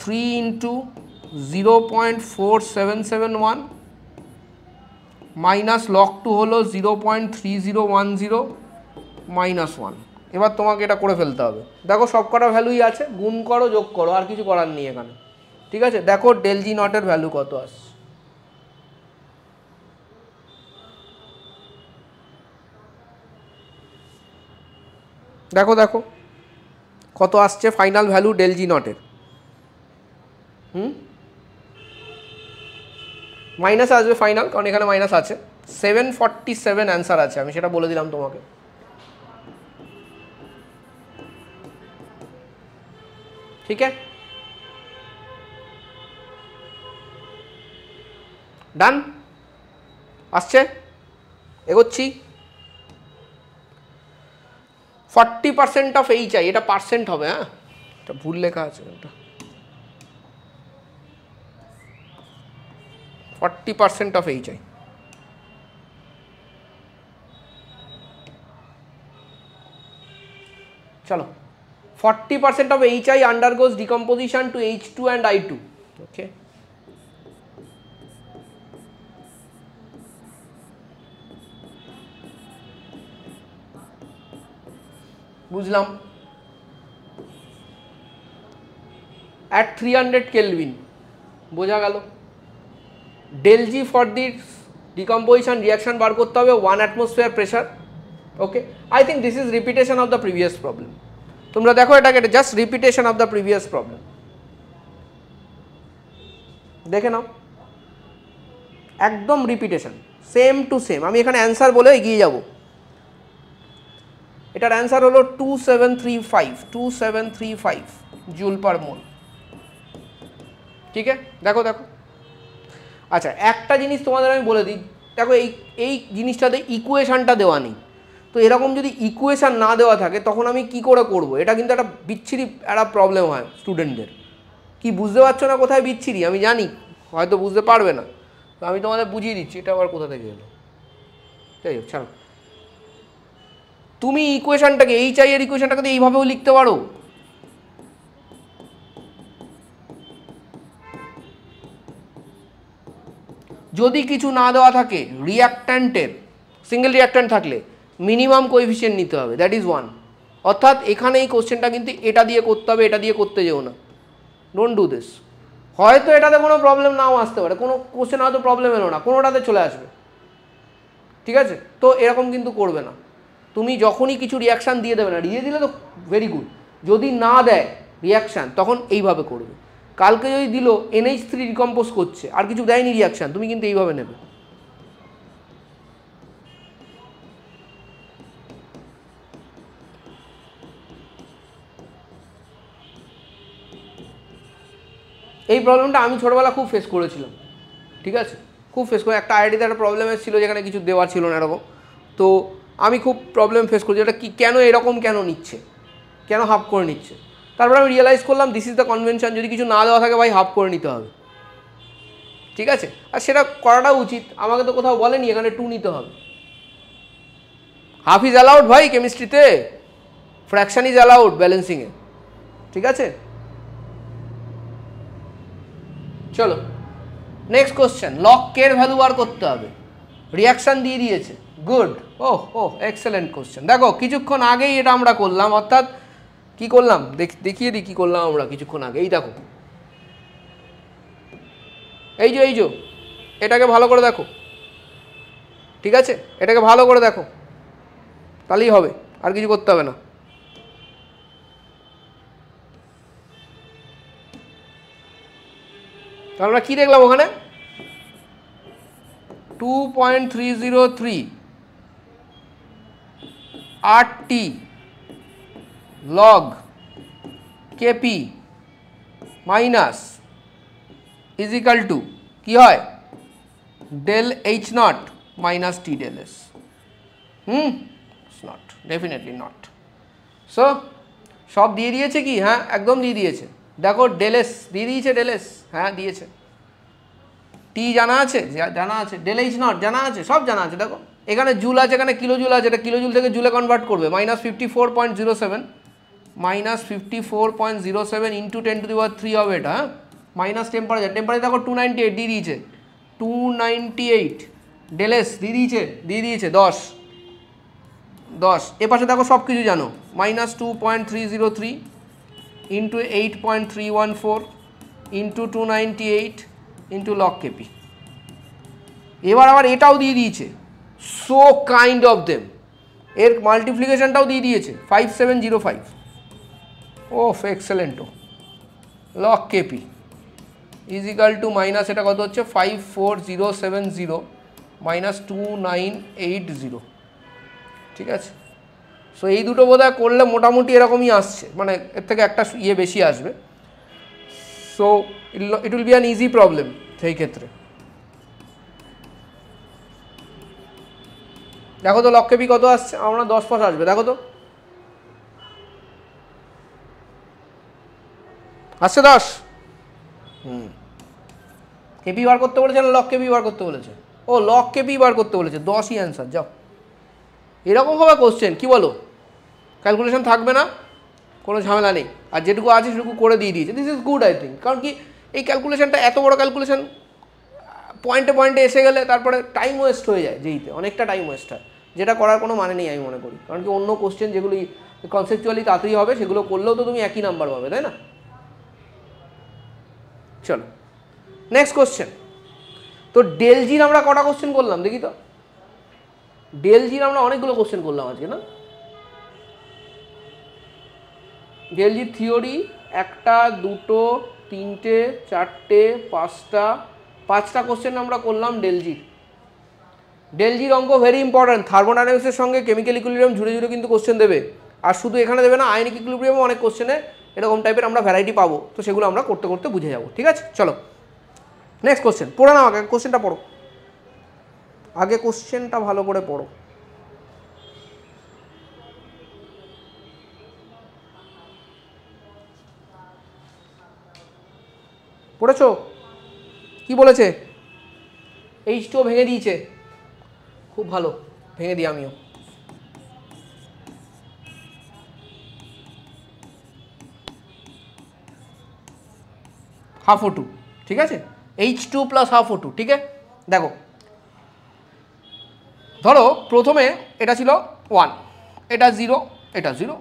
3 ইন্টু 0.4771 মাইনাস log 2 হলো 0.3010 -1। এবার তোমাকে এটা করে ফেলতে হবে। দেখো সব কটা ভ্যালুই আছে, গুণ করো, যোগ করো, আর কিছু করার নেই এখানে, ঠিক আছে? দেখো ডেল জি নটের ভ্যালু কত আসছে। দেখো কত আসছে ফাইনাল ভ্যালু ডেল জি নটের। মাইনাস আসবে ফাইনাল, কারণ এখানে মাইনাস আছে। 747 অ্যান্সার আছে, আমি সেটা বলে দিলাম তোমাকে, ঠিক আছে? ডান, আসছে, এগোচ্ছি। 40% অফ HI, এটা পার্সেন্ট হবে। হ্যাঁ, এটা ভুল লেখা আছে, এটা 40% অফ HI। চলো, 40% of HI undergoes decomposition to H2 and I2. Okay. বুঝলাম। at 300 Kelvin বোঝা গেল। del G for the decomposition reaction বার করতে হবে 1 atmosphere pressure। Okay, I think this is repetition of the previous problem. তোমরা দেখো এটাকে just repetition of the previous problem, দেখে নাও, একদম রিপিটেশন, সেম টু সেম। আমি এখানে অ্যান্সার বলে এগিয়ে যাব। এটার অ্যান্সার হলো 2735 জুল পার মোল। ঠিক আছে, দেখো দেখো। আচ্ছা, একটা জিনিস তোমাদের আমি বলে দিই, দেখো এই জিনিসটাতে ইকুয়েশানটা দেওয়া নেই, তো এরকম যদি ইকুয়েশান না দেওয়া থাকে তখন আমি কি করে করব? এটা কিন্তু একটা বিচ্ছিরি একটা প্রবলেম হয় স্টুডেন্টদের। কি বুঝতে পারছো না কোথায় বিচ্ছিরি? আমি জানি হয়তো বুঝতে পারবে না, তো আমি তোমাদের বুঝিয়ে দিচ্ছি। এটা আবার কোথা থেকে এলো? যাই হোক, ছাড়ো। তুমি ইকুয়েশানটাকে, HI এর ইকুয়েশানটাকে তো এইভাবেও লিখতে পারো। যদি কিছু না দেওয়া থাকে, রিঅ্যাক্ট্যান্টের সিঙ্গেল রিঅ্যাক্ট্যান্ট থাকলে মিনিমাম কোএফিসিয়েন্ট নিতে হবে, দ্যাট ইজ 1। অর্থাৎ এখানে এই কোশ্চেনটা কিন্তু এটা দিয়ে করতে হবে, এটা দিয়ে করতে যেও না, ডোন্ট ডু দিস। হয়তো এটাতে কোনো প্রবলেম নাও আসতে পারে, কোনো কোশ্চেন হয়তো প্রবলেম এলো না, কোনোটাতে চলে আসবে, ঠিক আছে? তো এরকম কিন্তু করবে না। তুমি যখনই কিছু রিয়াকশান দিয়ে দেবে না, দিয়ে দিলে তো ভেরি গুড, যদি না দেয় রিয়াকশান তখন এইভাবে করবে। কালকে যদি দিল NH3 ডিকম্পোজ করছে আর কিছু দেয়নি রিয়াকশান, তুমি কিন্তু এইভাবে নেবে। এই প্রবলেমটা আমি ছোটোবেলা খুব ফেস করেছিলাম, ঠিক আছে, খুব ফেস করে। একটা আইডিতে একটা প্রবলেম এসেছিল যেখানে কিছু দেওয়া ছিল না এরকম, তো আমি খুব প্রবলেম ফেস করেছি, এটা কি কেন এরকম কেন নিচ্ছে, কেন হাফ করে নিচ্ছে। তারপর আমি রিয়েলাইজ করলাম দিস ইজ দ্য কনভেনশন, যদি কিছু না দেওয়া থাকে ভাই হাফ করে নিতে হবে, ঠিক আছে? আর সেটা করাটা উচিত। আমাকে তো কোথাও বলেনি এখানে 2 নিতে হবে। হাফ ইজ অ্যালাউড ভাই কেমিস্ট্রিতে, ফ্র্যাকশন ইজ অ্যালাউড ব্যালেন্সিংয়ে, ঠিক আছে? চলো নেক্সট কোশ্চেন। লগ কে এর ভ্যালু বার করতে হবে, রিয়াকশান দিয়ে দিয়েছে, গুড। ওহ এক্সেলেন্ট কোশ্চেন। দেখো কিছুক্ষণ আগেই এটা আমরা করলাম, অর্থাৎ কি করলাম দেখিয়ে দিই কি করলাম আমরা কিছুক্ষণ আগে। এই দেখো, এই যে এটাকে ভালো করে দেখো, ঠিক আছে? এটাকে ভালো করে দেখো, তাহলেই হবে, আর কিছু করতে হবে না। আমরা কি দেখলাম ওখানে? 2.303 RT log KP minus is equal two কি হয়? del H not minus T del S। It's not, definitely not. So সব দিয়ে দিয়েছে কি? হ্যাঁ, একদম দিয়ে দিয়েছে। দেখো del S দিয়ে দিয়েছে, del S হ্যাঁ দিয়েছে, টি জানা আছে, জানা আছে, del H নট জানা আছে, সব জানা আছে। দেখো এখানে জুল আছে, এখানে কিলো জুল আছে, এটা কিলো জুল থেকে জুলে কনভার্ট করবে, -54.07 -54.07 ইন্টু 10⁻³ হবে এটা, হ্যাঁ। মাইনাস টেম্পারেচার দেখো 298 দিয়ে দিয়েছে, 298 del S দিয়ে দিয়েছে 10। এ পাশে দেখো সব কিছু জানো, -2.303 into 8.314 into 298 into log KP. এবার আবার এটাও দিয়ে দিয়েছে, সো কাইন্ড অফ দেম, এর মাল্টিপ্লিকেশনটাও দিয়ে দিয়েছে 5705। ওফ excellent. Log KP is equal to minus, এটা কত হচ্ছে 54070 -2980, ঠিক আছে? সো এই দুটো বোধহয় করলে মোটামুটি এরকমই আসছে, মানে এর থেকে একটা বেশি আসবে। So it will be an easy problem সেই ক্ষেত্রে। দেখো তো লগ কেপি কত আসছে, আমরা 10 পাস আসবে, দেখো তো আসছে 10। কেপি বার করতে বলেছে না লগ কেপি বার করতে বলেছে? ও লগ কেপি বার করতে বলেছে, 10ই অ্যান্সার। যাও, এরকম হবে কোশ্চেন, কি বলো? ক্যালকুলেশন থাকবে না, কোনো ঝামেলা নেই, আর যেটুকু আছে সেটুকু করে দিয়ে দিয়েছে। This is good I think, কারণ কি এই ক্যালকুলেশনটা, এত বড় ক্যালকুলেশন পয়েন্টে এসে গেলে তারপরে টাইম ওয়েস্ট হয়ে যায়, যেইতে অনেকটা টাইম ওয়েস্ট হয়, যেটা করার কোনো মানে নেই আমি মনে করি। কারণ কি অন্য কোশ্চেন যেগুলি কনসেপচুয়ালি তাড়াতাড়ি হবে, সেগুলো করলেও তো তুমি একই নাম্বার পাবে, তাই না? চলো নেক্সট কোশ্চেন। তো ডেল জির আমরা কটা কোশ্চেন করলাম দেখি তো? ডেল জির আমরা অনেকগুলো কোশ্চেন করলাম আজকে, না? ডেল জির থিওরি একটা, দুটো, তিনটে, চারটে, পাঁচটা কোশ্চেন আমরা করলাম ডেল জির। ডেল জির অঙ্ক ভেরি ইম্পর্ট্যান্ট। থার্মোডাইনামিক্সের সঙ্গে কেমিক্যাল ইকুইলিব্রিয়াম জুড়ে জুড়ে কিন্তু কোশ্চেন দেবে। আর শুধু এখানে দেবে না, আয়নিক ইকুইলিব্রিয়ামও অনেক কোশ্চেনে এরকম টাইপের আমরা ভ্যারাইটি পাবো। তো সেগুলো আমরা করতে করতে বুঝে যাবো, ঠিক আছে? চলো নেক্সট কোশ্চেন পড়ে নাও। আগে কোশ্চেনটা পড়ো, আগে কোশ্চেনটা ভালো করে পড়ো। পড়েছো? কি বলেছে? H2O ভেঙে দিয়েছে, খুব ভালো, ভেঙে দিই আমিও। হাফ O2, ঠিক আছে? H2 প্লাস হাফ O2, ঠিক আছে? দেখো, ধরো প্রথমে এটা ছিল 1, এটা 0, এটা 0,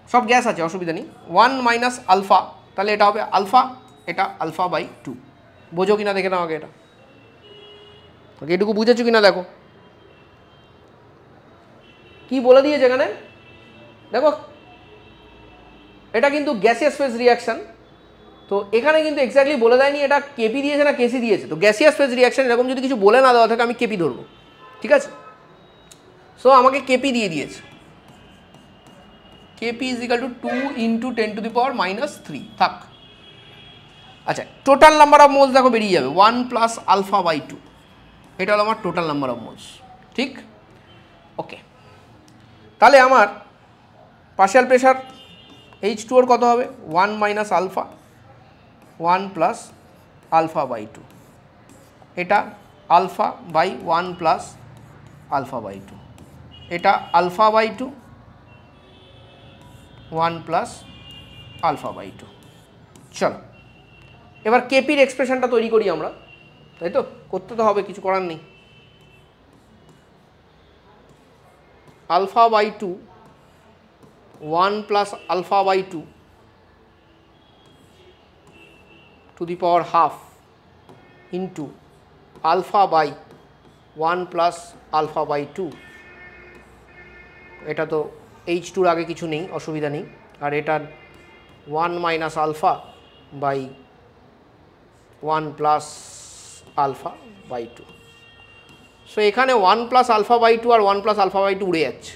সব গ্যাস আছে, অসুবিধা নেই। 1 মাইনাস আলফা, তাহলে এটা হবে আলফা, এটা আলফা বাই 2। বোঝো কিনা দেখে নাও আগে এটা, এটুকু বুঝেছো কিনা দেখো। কি বলে দিয়েছে এখানে দেখো, এটা কিন্তু গ্যাসিয়াস ফেজ রিয়াকশন। তো এখানে কিন্তু এক্স্যাক্টলি বলে দেয়নি এটা কেপি দিয়েছে না কেসি দিয়েছে। তো গ্যাসিয়াস ফেজ রিয়াকশন এরকম যদি কিছু বলে না দেওয়া থাকে আমি কেপি ধরবো, ঠিক আছে? সো আমাকে কেপি দিয়ে দিয়েছে, KP is equal to 2 into 10⁻³ থাক। আচ্ছা, টোটাল নাম্বার অফ মোলস দেখো বেরিয়ে যাবে 1 প্লাস আলফা বাই 2। এটা হলো আমার টোটাল নাম্বার অফ মোলস, ঠিক? ওকে, তাহলে আমার পার্শিয়াল প্রেশার H2 কত হবে? 1 minus alpha 1 plus alpha by 2, এটা alpha by 1 plus alpha by 2, এটা alpha by 2 1 plus alpha by 2। চলো এবার কেপির এক্সপ্রেশনটা তৈরি করি আমরা, তাই তো? করতে তো হবে, কিছু করার নেই। Alpha by 2 1 plus alpha by 2 to the power half into alpha by 1 plus alpha by 2। এটা তো H2 আগে কিছু নেই, অসুবিধা নেই। আর এটা 1 minus alpha by 1 plus alpha by 2। So এখানে 1 প্লাস আলফা বাই 2 আর 1 প্লাস আলফা বাই 2 উড়ে যাচ্ছে,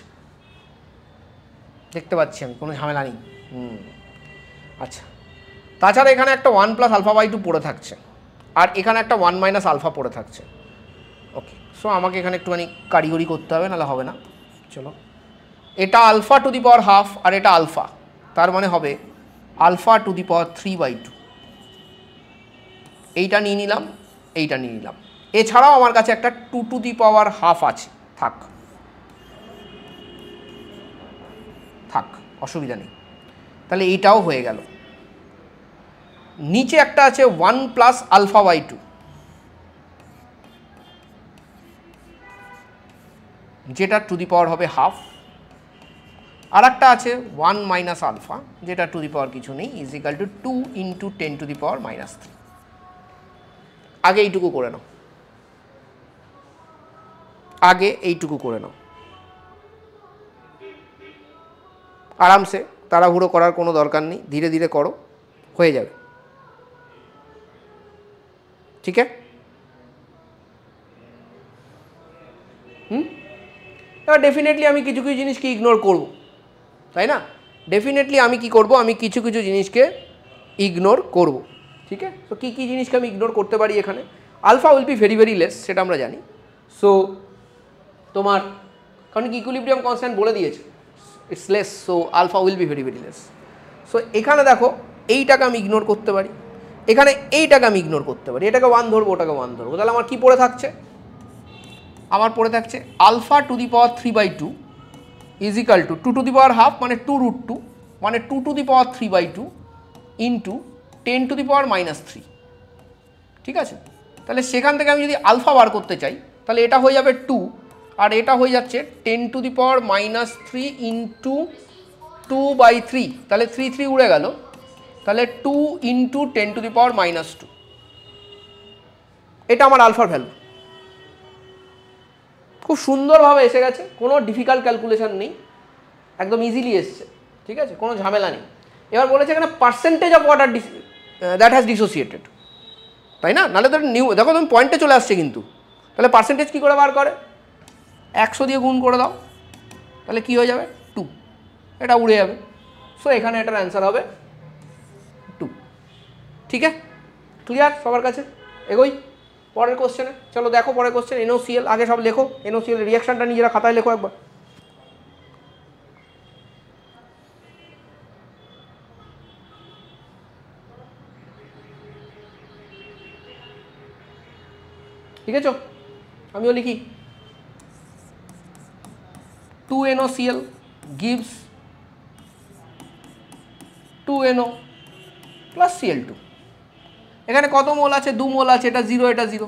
দেখতে পাচ্ছি আমি, কোনো ঝামেলা নেই। আচ্ছা, তাছাড়া এখানে একটা 1 প্লাস আলফা বাই 2 পড়ে থাকছে, আর এখানে একটা 1 মাইনাস আলফা পড়ে থাকছে। ওকে, সো আমাকে এখানে একটুখানি কারিগরি করতে হবে, নাহলে হবে না। চলো, এটা alpha to the power half আর এটা আলফা, তার মানে হবে আলফা টু দি পাওয়ার 3/2। এইটা নিয়ে নিলাম, এইটা নিয়ে নিলাম। এছাড়াও আমার কাছে একটা 2 টু দি পাওয়ার হাফ আছে, থাক থাক, অসুবিধা নেই। তাহলে এইটাও হয়ে গেল। নিচে একটা আছে 1 প্লাস আলফা বাই 2, যেটা টু দি পাওয়ার হবে হাফ। আর একটা আছে 1 মাইনাস আলফা, যেটা টু দি পাওয়ার কিছু নেই, ইজ ইকাল টু 2 ইন্টু 10⁻³ আগে এইটুকু করে নাও, আগে এইটুকু করে নাও আরামসে, তাড়াহুড়ো করার কোনো দরকার নেই, ধীরে ধীরে করো, হয়ে যাবে, ঠিক আছে? এবার ডেফিনেটলি আমি কিছু কিছু জিনিসকে ইগনোর করব, তাই না? ডেফিনেটলি আমি কি করব, আমি কিছু কিছু জিনিসকে ইগনোর করব, ঠিক আছে? তো কী কী জিনিসকে আমি ইগনোর করতে পারি এখানে? Alpha will be very very less, সেটা আমরা জানি। সো তোমার কারণ কি ইকুইলিব্রিয়াম কনস্ট্যান্ট বলে দিয়েছে, it's less, so alpha will be very very less. So এখানে দেখো এইটাকে আমি ইগনোর করতে পারি, এখানে এইটাকে আমি ইগনোর করতে পারি, এটাকে 1 ধরবো, ওটাকে 1 ধরবো। তাহলে আমার কী পড়ে থাকছে? আমার পড়ে থাকছে alpha to the power 3/2 is equal to 2 to the power half মানে 2√2, মানে 2 টু দি পাওয়ার 3/2 ইন্টু 10⁻³ ঠিক আছে? তাহলে সেখান থেকে আমি যদি আলফা বার করতে চাই, তাহলে এটা হয়ে যাবে 2, আর এটা হয়ে যাচ্ছে 10⁻³ ইন্টু 2/3, তাহলে 3 উড়ে গেল, তাহলে 2 × 10⁻²। এটা আমার আলফার ভ্যালু। খুব সুন্দরভাবে এসে গেছে, কোনো ডিফিকাল্ট ক্যালকুলেশন নেই, একদম ইজিলি এসছে, ঠিক আছে, কোনো ঝামেলা নেই। এবার বলেছে এখানে percentage of water that has dissociated, তাই না? নাহলে তো নিউ, দেখো তুমি পয়েন্টে চলে আসছে কিন্তু। তাহলে পার্সেন্টেজ কী করে বার করে? 100 দিয়ে গুণ করে দাও, তাহলে কী হয়ে যাবে? 2, এটা উড়ে যাবে। সো এখানে এটার অ্যান্সার হবে 2। ঠিক আছে, ক্লিয়ার সবার কাছে? এগোই পরের কোশ্চেনে। চলো দেখো পরের কোশ্চেন। NaOCl আগে সব লেখো, NaOCl রিয়াকশনটা নিজেরা খাতায় লেখো একবার। ঠিক আছে, আমিও লিখি। 2NaOCl gives 2No plus Cl2। এখানে কত মোল আছে? 2 মোল আছে, এটা 0, এটা 0।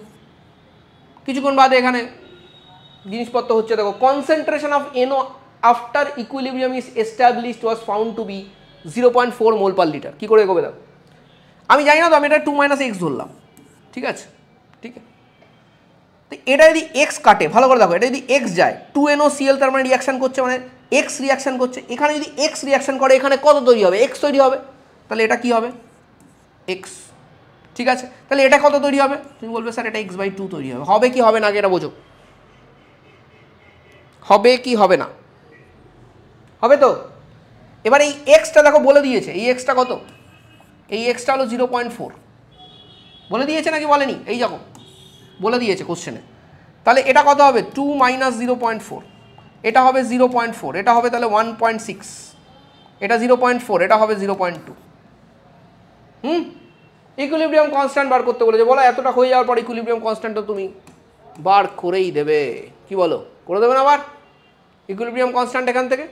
কিছুক্ষণ বাদে এখানে জিনিসপত্র হচ্ছে, দেখো concentration of NO after equilibrium is established was found to be 0.4 mole per litre. কী করে এগোবে দেখো, আমি জানি না তো, আমি এটা 2 - x ধরলাম, ঠিক আছে, ঠিক আছে। তো এটা যদি এক্স কাটে, ভালো করে দেখো, এটা যদি এক্স যায়, 2NaOCl তার মানে রিয়াকশান করছে, মানে এক্স রিয়াকশান করছে। এখানে যদি এক্স রিয়াকশান করে, এখানে কত তৈরি হবে? এক্স তৈরি হবে, তাহলে এটা কি হবে? এক্স, ঠিক আছে। তাহলে এটা কত তৈরি হবে? তুমি বলবে স্যার এটা x/2 তৈরি হবে। হবে কি হবে না আগে এটা বোঝো, হবে কি হবে না? হবে তো। এবার এই এক্সটা দেখো বলে দিয়েছে, এই এক্সটা কত? এই এক্সটা হলো 0.4, বলে দিয়েছে নাকি বলেনি? এই দেখো বলে দিয়েছে কোশ্চেনে। তাহলে এটা কত হবে? 2 - 0.4, এটা হবে 0.4, এটা হবে তাহলে 1.6, এটা 0.4, এটা হবে 0.2। ইকুইলিব্রিয়াম কনস্ট্যান্ট বার করতে বলেছে, বলো এতটা হয়ে যাওয়ার পর ইকুইলিব্রিয়াম কনস্ট্যান্টটা তুমি বার করেই দেবে। কি বলো, করে দেবে না আবার ইকুইলিব্রিয়াম কনস্ট্যান্ট এখান থেকে?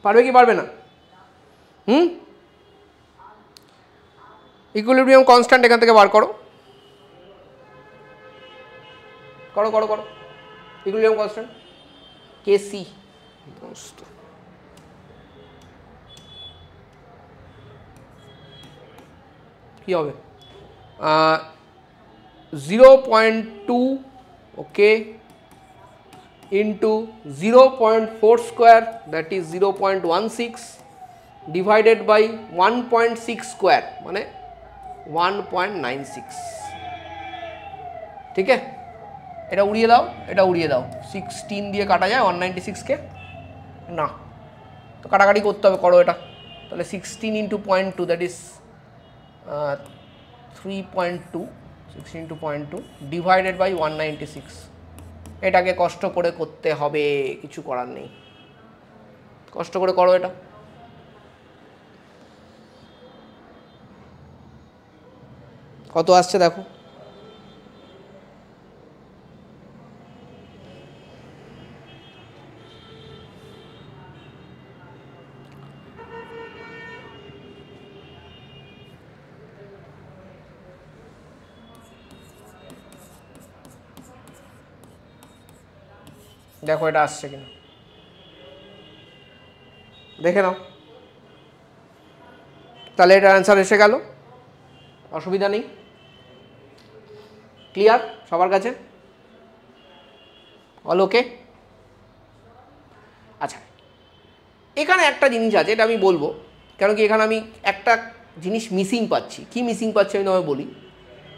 পারবে কি পারবে না? ইকুইলিব্রিয়াম কনস্ট্যান্ট এখান থেকে বার করো, করো করো করো। ইকুইলিব্রিয়াম কনস্ট্যান্ট Kc কি হবে? 0.2 okay into 0.4 square, that is 0.16 divided by 1.6 square, মানে 1.96। ঠিক আছে, এটা উড়িয়ে দাও, এটা উড়িয়ে দাও। 16 দিয়ে কাটা যায় 196কে? না, তো কাটাকাটি করতে হবে, করো এটা। তাহলে 16 × 0.2 দ্যাট ইজ 3.2, 16 × 0.2 ডিভাইডেড বাই 196। এটাকে কষ্ট করে করতে হবে, কিছু করার নেই, কষ্ট করে করো এটা। কত আসছে দেখো, দেখো এটা আসছে কিনা দেখে নাও। তাহলে এটার অ্যান্সার এসে গেল, অসুবিধা নেই। ক্লিয়ার সবার কাছে? অল ওকে? আচ্ছা, এখানে একটা জিনিস আছে, এটা আমি বলবো, কেন কি এখানে আমি একটা জিনিস মিসিং পাচ্ছি। কি মিসিং পাচ্ছি আমি তোমায় বলি।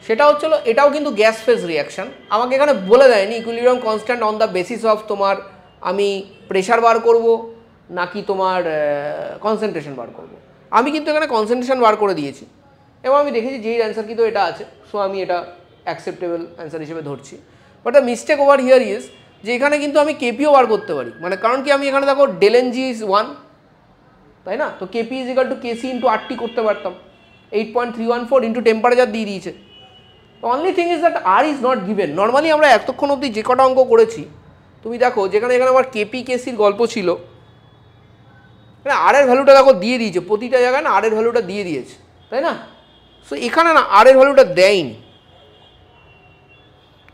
সেটা হচ্ছিল, এটাও কিন্তু গ্যাস ফেজ রিয়াকশান। আমাকে এখানে বলে দেয়নি equilibrium constant on the basis of তোমার আমি প্রেশার বার করব নাকি তোমার কনসেন্ট্রেশন বার করব। আমি কিন্তু এখানে কনসেন্ট্রেশন বার করে দিয়েছি এবং আমি দেখেছি যেই অ্যান্সার কিন্তু এটা আছে, সো আমি এটা অ্যাকসেপ্টেবল অ্যান্সার হিসেবে ধরছি। But the mistake over here is যে এখানে কিন্তু আমি কেপিও বার করতে পারি, মানে কারণ কি আমি এখানে দেখো ∆Ng ইজ 1, তাই না? তো KP is equal two Kc × RT করতে পারতাম। 8.314 ইন্টু টেম্পারেচার দিয়ে দিয়েছে। Only thing is that R is not given. Normally আমরা এতক্ষণ অবধি যে কটা অঙ্ক করেছি, তুমি দেখো যেখানে এখানে আমার কেপি কেসির গল্প ছিল, মানে আর এর ভ্যালুটা দেখো দিয়ে দিয়েছে, প্রতিটা জায়গায় না আর এর ভ্যালুটা দিয়ে দিয়েছে, তাই না? সো এখানে না আর এর ভ্যালুটা দেয়নি।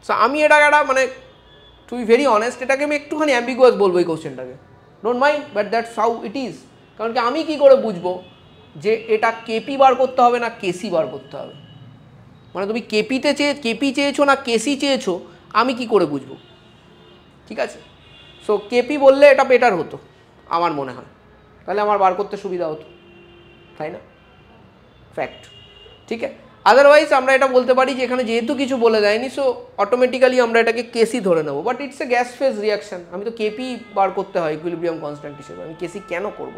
সো আমি এটা একটা মানে টু বি ভেরি অনেস্ট, এটাকে আমি একটুখানি অ্যাম্বিগুয়াস বলবো এই কোশ্চেনটাকে। Don't mind, but that's how it is. কারণ কি আমি কি করে বুঝবো যে এটা কেপি বার করতে হবে না কেসি বার করতে হবে? মানে তুমি কেপি চেয়েছো না কেসি চেয়েছো, আমি কি করে বুঝবো? ঠিক আছে, সো কেপি বললে এটা বেটার হতো আমার মনে হয়, তাহলে আমার বার করতে সুবিধা হতো, তাই না? ফ্যাক্ট। ঠিক আছে, আদারওয়াইজ আমরা এটা বলতে পারি যে এখানে যেহেতু কিছু বলে দেয়নি, সো অটোমেটিক্যালি আমরা এটাকে কেসি ধরে নেবো, but it's a gas phase reaction. আমি তো কেপি বার করতে হয় ইকুইলিব্রিয়াম কনস্ট্যান্ট হিসেবে, আমি কেসি কেন করব?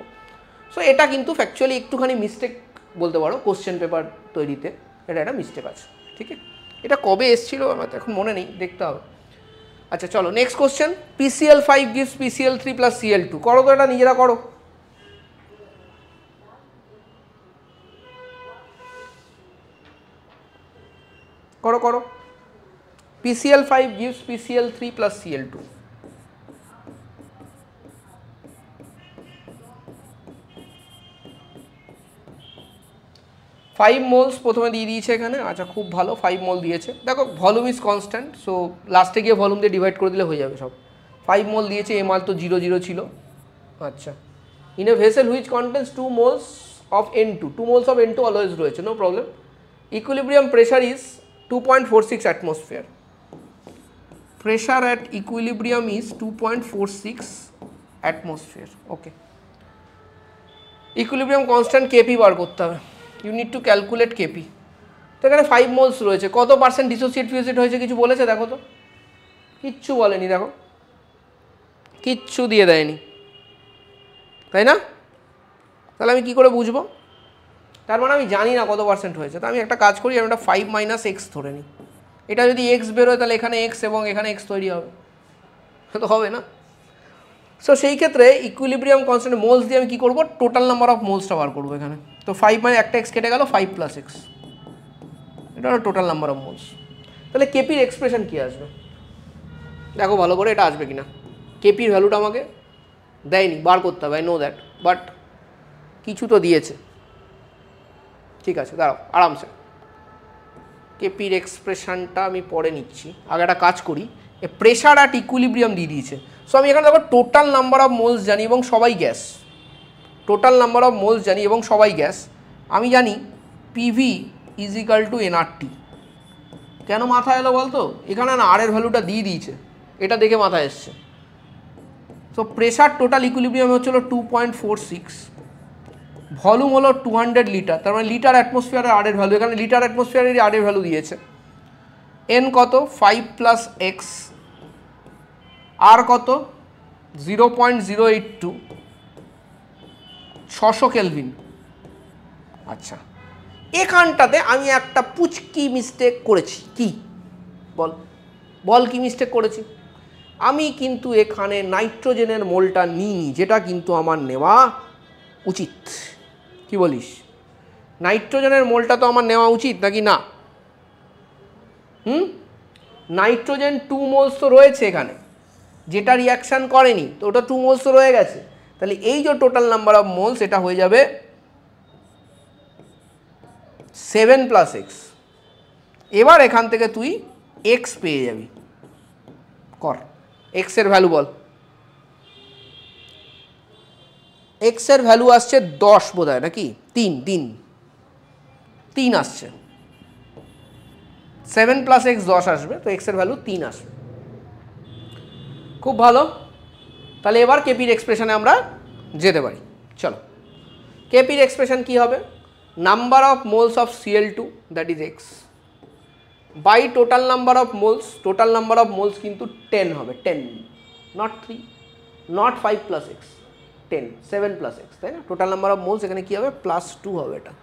সো এটা কিন্তু ফ্যাকচুয়ালি একটুখানি মিস্টেক বলতে পারো, কোশ্চেন পেপার তৈরিতে এটা একটা মিস্টেক আছে। ঠিক আছে, এটা কবে এসেছিল আমার তো এখন মনে নেই, দেখতে হবে। আচ্ছা চলো next question, PCl5 gives PCl3 plus Cl2। করো তো এটা, নিজেরা করো। করো করো, PCl5 gives PCl3 plus Cl2। 5 moles প্রথমে দিয়ে দিয়েছে এখানে। আচ্ছা খুব ভালো, 5 মোল দিয়েছে। দেখো ভলিউম ইজ কনস্ট্যান্ট, সো লাস্টে গিয়ে ভলিউম দিয়ে ডিভাইড করে দিলে হয়ে যাবে সব। 5 মোল দিয়েছে, এমআল তো 0 0 ছিল। আচ্ছা, in a vessel which contains 2 moles of N2, 2 moles of N2 always রয়েছে, no problem. Equilibrium pressure is 2.46 atmosphere. Pressure at equilibrium is 2.46 atmosphere. Okay, equilibrium constant KP বার করতে হবে, you need to calculate KP. তো এখানে 5 moles রয়েছে, কত percent dissociate ফিউসিয়েট হয়েছে কিছু বলেছে দেখো তো? কিচ্ছু বলেনি, দেখো কিচ্ছু দিয়ে দেয়নি, তাই না? তাহলে আমি কি করে বুঝবো? তার মানে আমি জানি না কত পার্সেন্ট হয়েছে। তো আমি একটা কাজ করি, আমি একটা 5 মাইনাস এক্স ধরে নিই। এটা যদি এক্স বেরোয় তাহলে এখানে এক্স এবং এখানে এক্স তৈরি হবে, তো হবে না? সো সেই ক্ষেত্রে ইকুইলিব্রিয়াম কনস্ট্যান্ট মোলস দিয়ে আমি কী করবো, টোটাল নাম্বার অফ মোলসটা বার করবো এখানে। তো 5 মানে একটা এক্স কেটে গেল, 5 প্লাস এক্স, এটা হলো টোটাল নাম্বার অফ মোলস। তাহলে কেপির এক্সপ্রেশন কী আসবে দেখো ভালো করে, এটা আসবে কি না। কেপির ভ্যালুটা আমাকে দেয়নি, বার করতে হবে, আই নো দ্যাট, বাট কিছু তো দিয়েছে। ঠিক আছে, দাঁড়াও আরামসে, কেপির এক্সপ্রেশনটা আমি পরে নিচ্ছি। আগে একটা কাজ করি, এ প্রেশার অ্যাট ইকুইলিব্রিয়াম দিয়ে দিয়েছে। সো আমি এখানে দেখো টোটাল নাম্বার অফ মোলস জানি এবং সবাই gas, total number of moles জানি এবং সবাই গ্যাস। আমি জানি PV is equal two nRT. কেন মাথায় এলো বলতো? এখানে না আর এর ভ্যালুটা দিয়ে দিয়েছে, এটা দেখে মাথায় এসছে। সো প্রেশার টোটাল ইকুইলিব্রিয়াম হচ্ছিল 2.46, ভলিউম হলো 200 লিটার, তার মানে লিটার অ্যাটমসফিয়ারের আর এর ভ্যালু, এখানে লিটার অ্যাটমসফিয়ারের আর এর ভ্যালু দিয়েছে। এন কত? 5 প্লাস এক্স, আর কত? 0.082, 600 কেলভিন। আচ্ছা, এখানটাতে আমি একটা পুচকি মিস্টেক করেছি। কি বল বল, কি মিস্টেক করেছি? আমি কিন্তু এখানে নাইট্রোজেনের মোলটা নিই, যেটা কিন্তু আমার নেওয়া উচিত। কি বলিস? নাইট্রোজেনের মোলটা তো আমার নেওয়া উচিত নাকি না? নাইট্রোজেন 2 মোলস তো রয়েছে এখানে, যেটা রিয়াকশান করেনি, তো ওটা 2 মোলস তো রয়ে গেছে। তাহলে এই যে টোটাল নাম্বার অফ মোলস, এটা হয়ে যাবে 7 প্লাস এক্স। এবার এখান থেকে তুই এক্স পেয়ে যাবি, কর এক্সের ভ্যালু বল। এক্সের ভ্যালু আসছে 10 বোধ হয় নাকি 3 আসছে, 7 প্লাস এক্স 10 আসবে, তো এক্সের ভ্যালু 3 আসবে। খুব ভালো, তাহলে এবার কেপির এক্সপ্রেশনে আমরা যেতে পারি। চলো, কেপির এক্সপ্রেশন কি হবে? Number of moles of Cl2 that is X by total number of moles. Total number of moles কিন্তু 10 হবে, 10 not 3 not 5 plus X, 10 7 plus X, তাই না? টোটাল নাম্বার অফ মোলস এখানে কী হবে? +2 হবে এটা,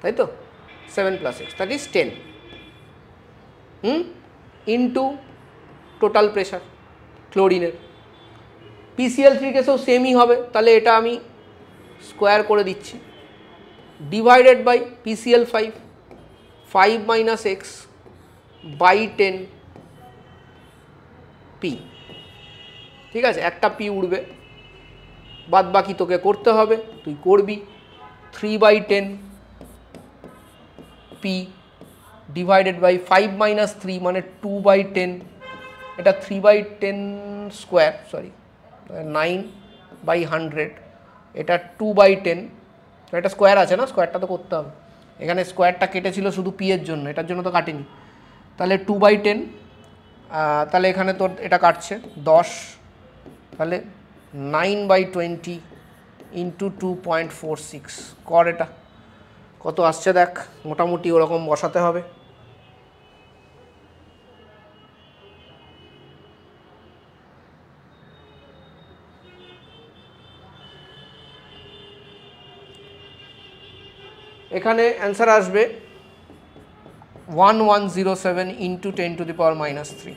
তাই তো? 7 plus X that is 10 into total pressure ক্লোরিনের। PCl3 কেসেও সেমই হবে, তাহলে এটা আমি স্কোয়ার করে দিচ্ছি, divided by PCl5 5 minus X by 10 P. ঠিক আছে, একটা পি উঠবে, বাদ বাকি তোকে করতে হবে, তুই করবি। 3/10 পি ডিভাইডেড বাই 5 মাইনাস 3 মানে 2/10, এটা 3/10 স্কোয়ার, সরি 9/100, এটা 2/10, এটা স্কোয়ার আছে না, স্কোয়ারটা তো করতে হবে, এখানে স্কোয়ারটা কেটেছিল শুধু পি এর জন্য, এটার জন্য তো কাটেনি। তাহলে 2/10, তাহলে এখানে তোর এটা কাটছে 10, তাহলে 9/20 ইন্টু 2.46 কর, এটা কত আসছে দেখ, মোটামুটি ওরকম বসাতে হবে। এখানে অ্যান্সার আসবে 1107 ইন্টু 10⁻³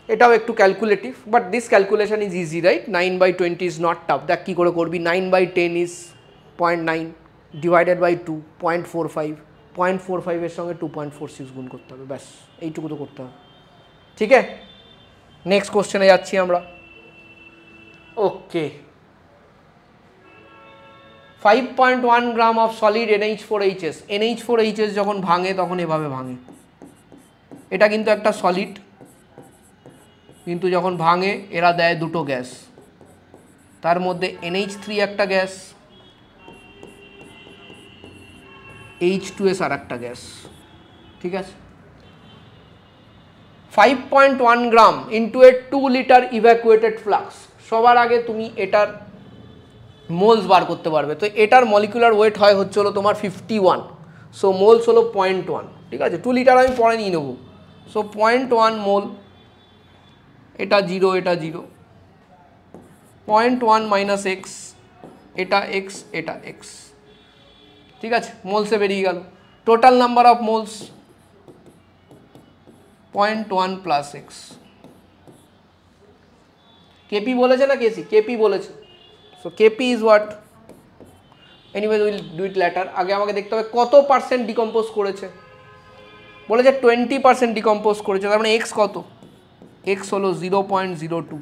এটাও একটু calculative, but this calculation is easy, right? 9/20 is not tough. দেখ কী করে করবি, 9/10 ইজ 0.9 ডিভাইডেড বাই 2 0.45, 0.45 এর সঙ্গে 2.46 গুণ করতে হবে, ব্যাস এইটুকু তো করতে হবে। ঠিক আছে, নেক্সট কোশ্চেনে যাচ্ছি আমরা। ওকে, 5.1 gram of solid NH4HS, NH4HS যখন ভাঙে তখন এভাবে ভাঙে, এটা কিন্তু একটা সলিড, কিন্তু যখন ভাঙে এরা দেয় দুটো গ্যাস, তার মধ্যে NH3 একটা গ্যাস, H2S আর একটা গ্যাস। ঠিক আছে, 5.1 গ্রাম ইন্টু এ 2 লিটার ইভ্যাকুয়েটেড ফ্লাক্স। সবার আগে তুমি এটার মোলস বার করতে পারবে, তো এটার মলিকুলার ওয়েট হয় হচ্ছে হলো তোমার 51, সো মোলস হলো 0.1। ঠিক আছে, 2 লিটার আমি পরে নিয়ে নেবো, সো 0.1 মোল, এটা 0, এটা 0, 0.1 মাইনাস এক্স, এটা এক্স, এটা এক্স। ঠিক আছে, মোলসে বেরিয়ে গেল। Total number of moles 0.1 plus x. KP বলেছে না কেসি? কেপি বলেছে। So KP is what, anyways will do it later. আগে আমাকে দেখতে হবে কত পার্সেন্ট ডিকম্পোজ করেছে, বলেছে 20% ডিকম্পোজ করেছে, তার মানে এক্স কত? এক্স হলো 0.02,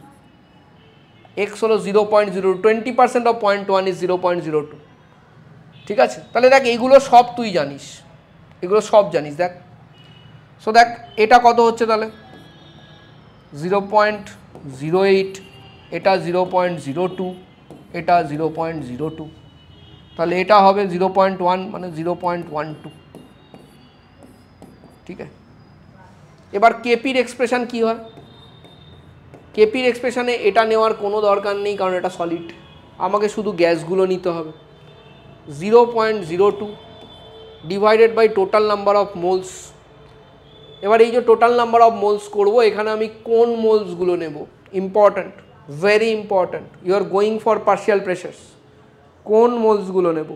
এক্স হলো 0.02, 20% অফ 0.1 ইজ 0.02। ঠিক আছে, তাহলে দেখ এইগুলো সব তুই জানিস, এগুলো সব জানিস। দেখ, সো দেখ এটা কত হচ্ছে তাহলে 0.08, এটা 0.02, এটা 0.02, তাহলে এটা হবে 0.1 মানে 0.12। ঠিক আছে, এবার কেপির এক্সপ্রেশন কি হয়? কেপির এক্সপ্রেশনে এটা নেওয়ার কোনো দরকার নেই, কারণ এটা সলিড, আমাকে শুধু গ্যাসগুলো নিতে হবে। 0.02 divided by total number of moles. এবার এই যে টোটাল নাম্বার অফ মোলস করবো, এখানে আমি কোন মোলসগুলো নেব, important, very important, you are going for partial pressures, কোন মোলসগুলো নেব?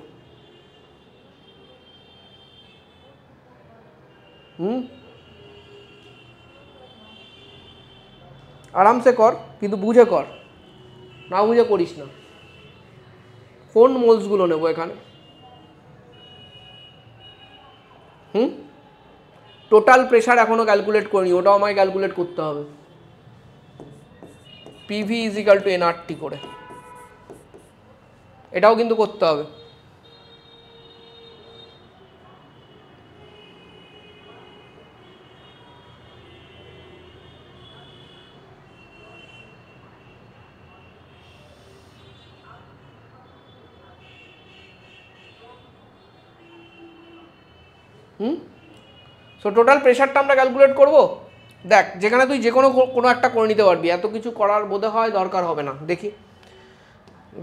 আরামসে কর, কিন্তু বুঝে কর, না বুঝে করিস না। কোন মোলসগুলো নেব এখানে? টোটাল প্রেশার এখনো ক্যালকুলেট করিনি, ওটাও আমায় ক্যালকুলেট করতে হবে। PV is equal two nRT করে, এটাও কিন্তু করতে হবে। সো টোটাল প্রেশারটা আমরা ক্যালকুলেট করব। দেখ, যেখানে তুই যে কোনো একটা করে নিতে পারবি, এত কিছু করার বোধ হয় দরকার হবে না। দেখি,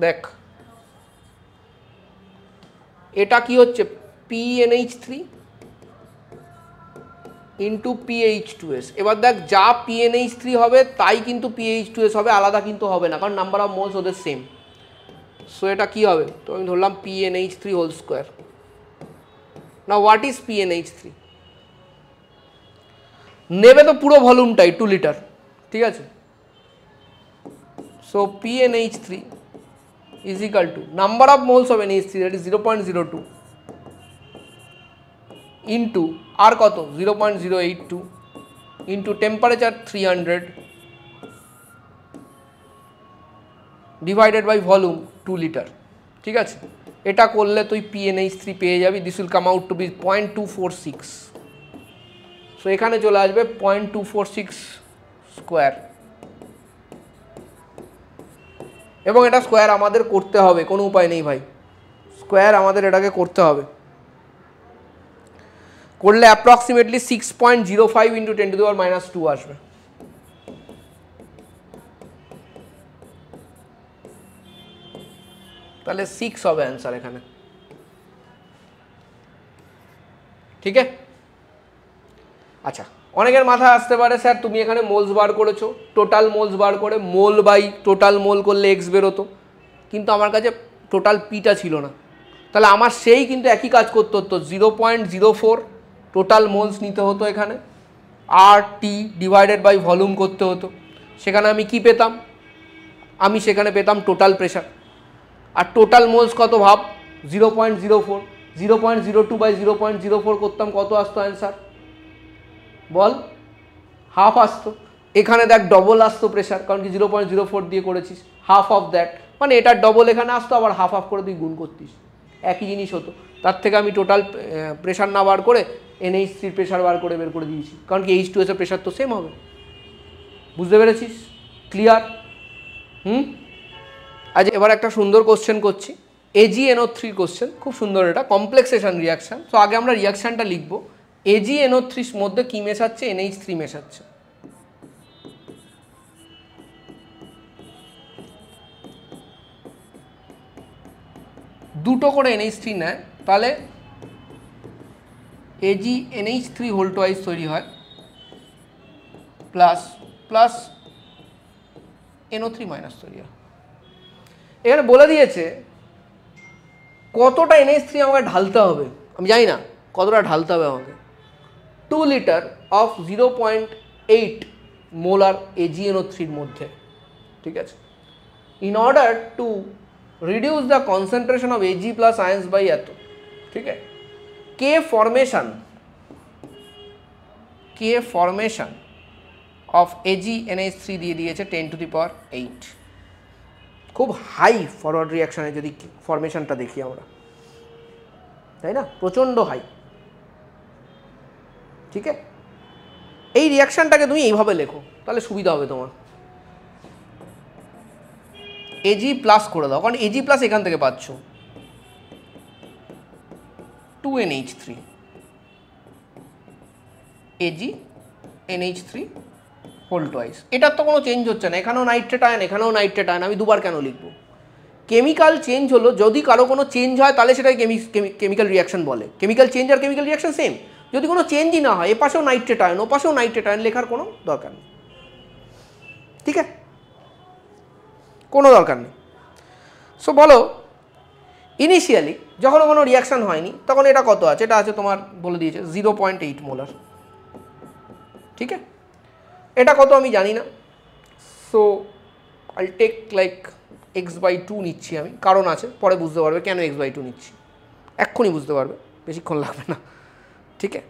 দেখ এটা কি হচ্ছে, PnH3 ইন্টু PH2S। এবার দেখ, যা PnH3 হবে তাই কিন্তু PH2S হবে, আলাদা কিন্তু হবে না, কারণ নাম্বার অফ মোলস ওদের সেম। সো এটা কি হবে, তো আমি ধরলাম PnH3 হোল স্কোয়ার। না, হোয়াট ইজ PnH3? নেবে তো পুরো ভলিউমটাই 2 লিটার। ঠিক আছে, so PnH3 is equal to number of moles of NH3, that is 0.02 into আর কত 0.082 into temperature 300 divided by volume 2 litre. ঠিক আছে, এটা করলে তুই PnH3 পেয়ে যাবি, this will come out to B 0.246। So এখানে চলে আসবে 0.246 স্কোয়ার। এবং এটা স্কোয়ার আমাদের করতে হবে, কোনো উপায় নেই ভাই, স্কোয়ার আমাদের এটাকে করতে হবে। করলে অ্যাপ্রক্সিমেটলি 6.05 ইন্টু 10⁻² আসবে। তাহলে 6 হবে অ্যান্সার এখানে। ঠিক আছে, আচ্ছা অনেকের মাথায় আসতে পারে স্যার তুমি এখানে মোলস বার করেছো, টোটাল মোলস বার করে মোল বাই টোটাল মোল করলে এক্স বেরোতো, কিন্তু আমার কাছে টোটাল পিটা ছিল না, তাহলে আমার সেই কিন্তু একই কাজ করতে হতো, 0.04 টোটাল মোলস নিতে হতো এখানে, আর টি ডিভাইডেড বাই ভলিউম করতে হতো। সেখানে আমি কি পেতাম, আমি সেখানে পেতাম টোটাল প্রেশার। আর টোটাল মোলস কত ভাব, 0.04, 0.02 বাই 0.04 করতাম, কত আসতো অ্যান্সার বল, হাফ আসতো। এখানে দেখ ডবল আসতো প্রেশার, কারণ কি 0.04 দিয়ে করেছিস, হাফ অফ দ্যাট, মানে এটার ডবল এখানে আসতো, আবার হাফ হাফ করে তুই গুণ করতিস, একই জিনিস হতো। তার থেকে আমি টোটাল প্রেশার না বার করে NH3 প্রেশার বার করে বের করে দিয়েছি, কারণ কি H2S এর প্রেশার তো সেম হবে। বুঝতে পেরেছিস? ক্লিয়ার? আজ এবার একটা সুন্দর কোশ্চেন করছি, AgNO3 কোশ্চেন, খুব সুন্দর, এটা কমপ্লেক্সেশন রিয়াকশান। তো আগে আমরা রিয়াকশানটা লিখবো, AgNO3 মধ্যে কি মেশাচ্ছে, NH3 মেশাচ্ছে। দুটো করে NH3 নেয়, তাহলে AgNH3 হোল টুয়াইস তৈরি হয়, প্লাস প্লাস NO3 মাইনাস তৈরি হয়। এখানে বলে দিয়েছে কতটা NH3 আমাকে ঢালতে হবে, আমি জানি না কতটা ঢালতে হবে আমাকে, 2 লিটার অফ 0.8 মোলার AgNO3 মধ্যে। ঠিক আছে, in order to reduce the concentration of Ag plus ions by এত। ঠিক আছে, কে ফরমেশন অফ AgNH3 দিয়ে দিয়েছে 10⁸, খুব হাই ফরওয়ার্ড রিয়াকশানে যদি ফরমেশনটা দেখি আমরা, তাই না, প্রচণ্ড হাই। ঠিক আছে, এই রিয়াকশানটাকে তুমি এইভাবে লেখো, তাহলে সুবিধা হবে তোমার। Ag প্লাস করে দাও, কারণ Ag প্লাস এখান থেকে পাচ্ছ 2NH3, AgNH3 হোল টুয়াইস। এটার তো কোনো চেঞ্জ হচ্ছে না, এখানেও নাইট্রেট আয়ন, এখানেও নাইট্রেট আয়ন, আমি দুবার কেন লিখবো? কেমিক্যাল চেঞ্জ হলো, যদি কারো কোনো চেঞ্জ হয় তাহলে সেটাকে কেমিক্যাল রিয়াকশন বলে। কেমিক্যাল চেঞ্জ আর কেমিক্যাল রিয়াকশন সেম। যদি কোনো চেঞ্জই না হয়, এপাশেও নাইট্রেট আয়ন ওপাশেও নাইট্রেট আয়ন, লেখার কোনো দরকার নেই। ঠিক আছে, কোনো দরকার নেই। সো বলো, ইনিশিয়ালি যখন কোনো রিয়াকশান হয়নি তখন এটা কত আছে, এটা আছে তোমার বলে দিয়েছে 0.8 মোলার। ঠিক আছে, এটা কত আমি জানি না, so I take like x/2 নিচ্ছি আমি, কারণ আছে, পরে বুঝতে পারবে কেন x/2 নিচ্ছি, এক্ষুনি বুঝতে পারবে, বেশিক্ষণ লাগবে না। ঠিক আছে,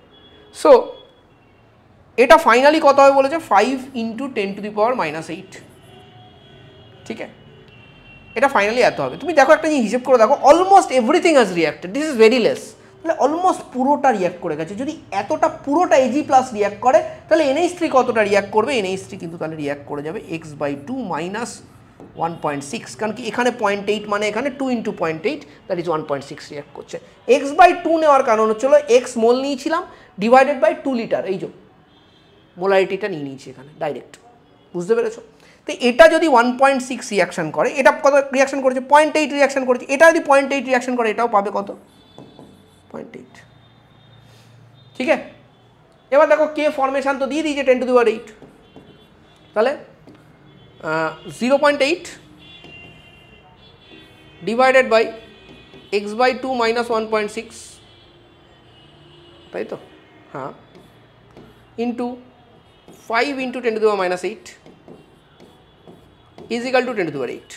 সো এটা ফাইনালি কত হবে বলেছে, 5 × 10⁻⁻8। ঠিক আছে, এটা ফাইনালি এত হবে। তুমি দেখো একটা জিনিস হিসেব করে দেখো, almost everything has reacted, this is very less, তাহলে অলমোস্ট পুরোটা রিয়াক্ট করে গেছে। যদি এতটা পুরোটা Ag প্লাস রিয়াক্ট করে, তাহলে NH3 কতটা রিয়াক্ট করবে, NH3 কিন্তু তাহলে রিয়াক্ট করে যাবে x/2 - 1.6, কারণ কি এখানে 0.8 মানে এখানে 2 × 0.8, দ্যাট ইজ 1.6 রিয়াক্ট করছে। x/2 নেওয়ার কারণ হচ্ছিল x মোল নিয়েছিলাম ডিভাইডেড বাই 2 লিটার, এই যে মোলারিটিটা নিয়ে নিয়েছি এখানে ডাইরেক্ট। বুঝতে পেরেছো? তো এটা যদি 1.6 রিয়াকশান করে, এটা কত রিয়াকশান করেছে, 0.8 রিয়াকশান করেছে, এটা যদি 0.8 রিয়াকশান করে, এটাও পাবে কত, 0.8। ঠিক আছে, এবার দেখো কে ফরমেশান তো দিয়ে দিয়েছে 10⁸, তাহলে 0.8 ডিভাইডেড বাই x/2 - 1.6, তাই তো, হ্যাঁ, ইন্টু 5 × 10⁻⁸ ইজ ইকাল টু 10⁸।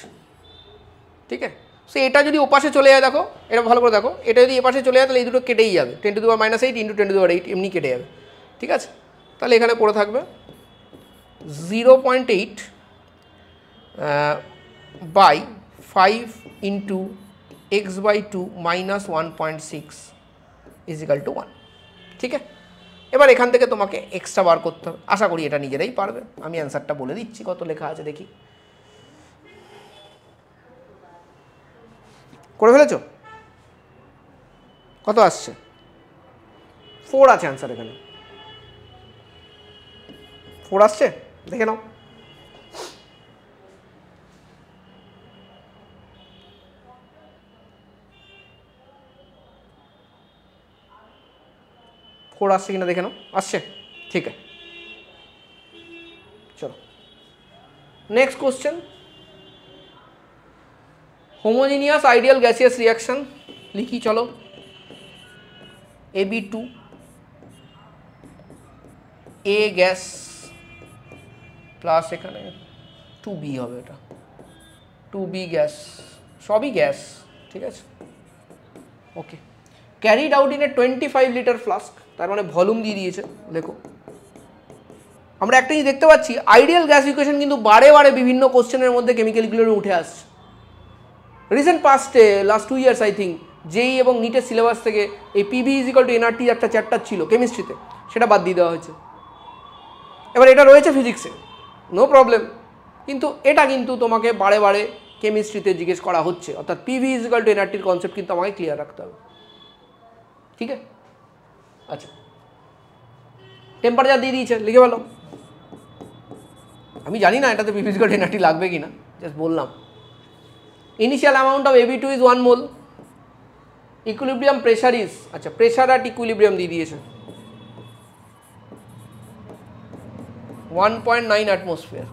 ঠিক আছে, সো এটা যদি ওপাশে চলে যায়, দেখো এটা ভালো করে দেখো, এটা যদি এপাশে চলে যায় তাহলে এই দুটো কেটেই যাবে, 10⁻⁸ × 10⁸ এমনি কেটে যাবে। ঠিক আছে, তাহলে এখানে পড়ে থাকবে 0.8 by 5 × x/2 - 1.6 is equal two 1। ঠিক আছে, এবার এখান থেকে তোমাকে এক্সট্রা বার করতে হবে, আশা করি এটা নিজেরাই পারবে। আমি অ্যান্সারটা বলে দিচ্ছি কত লেখা আছে দেখি। করে ফেলেছো? কত আসছে? 4 আছে অ্যান্সার এখানে। 4 আসছে, দেখে নাও। फोर আসছে কিনা দেখে নাও। আসছে, ঠিক আছে। চলো next question, homogeneous ideal gaseous reaction লিখি। চলো AB2 A গ্যাস প্লাস এখানে 2B হবে, এটা 2B গ্যাস, সবই গ্যাস, ঠিক আছে। Okay, carried out in a 25 litre flask, তার মানে ভলিউম দিয়ে দিয়েছে, লেখো। আমরা একটা জিনিস দেখতে পাচ্ছি, আইডিয়াল গ্যাস ইকুয়েশন কিন্তু বারে বারে বিভিন্ন কোশ্চেনের মধ্যে কেমিক্যাল ইকুইলিব্রিয়ামে উঠে আসছে। রিসেন্ট পাস্টে last 2 years I think JEE এবং নিটের সিলেবাস থেকে এই PV is equal to nRT একটা চ্যাপ্টার ছিল কেমিস্ট্রিতে, সেটা বাদ দিয়ে দেওয়া হয়েছে। এবার এটা রয়েছে ফিজিক্সে, নো প্রবলেম, কিন্তু এটা কিন্তু তোমাকে বারে বারে কেমিস্ট্রিতে জিজ্ঞেস করা হচ্ছে, অর্থাৎ পিভি ইজ ইকুয়াল টু এনআরটির কনসেপ্ট কিন্তু আমাকে ক্লিয়ার রাখতে হবে, ঠিক আছে। আচ্ছা, টেম্পারেচার দিয়ে দিয়েছে, লিখে ভালো। আমি জানি না এটাতে PV is equal to nRT লাগবে কিনা, জাস্ট বললাম। Initial amount of AB2 is 1 mole, equilibrium pressure is, আচ্ছা প্রেশার অ্যাট ইকুইলিব্রিয়াম দিয়ে দিয়েছে 1.9 অ্যাটমসফিয়ার।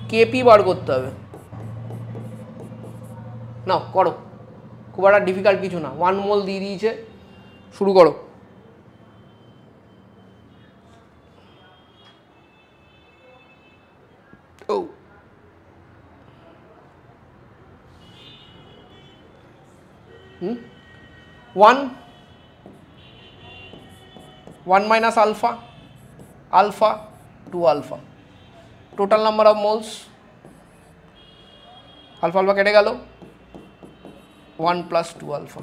কেপি বার করতে হবে, নাও করো, খুব একটা ডিফিকাল্ট কিছু না। 1 মোল দিয়ে দিয়েছে, শুরু করো। ও 1 minus alpha, alpha 2 alpha, total number of moles, alpha alpha কেটে গেল, 1 plus 2 alpha।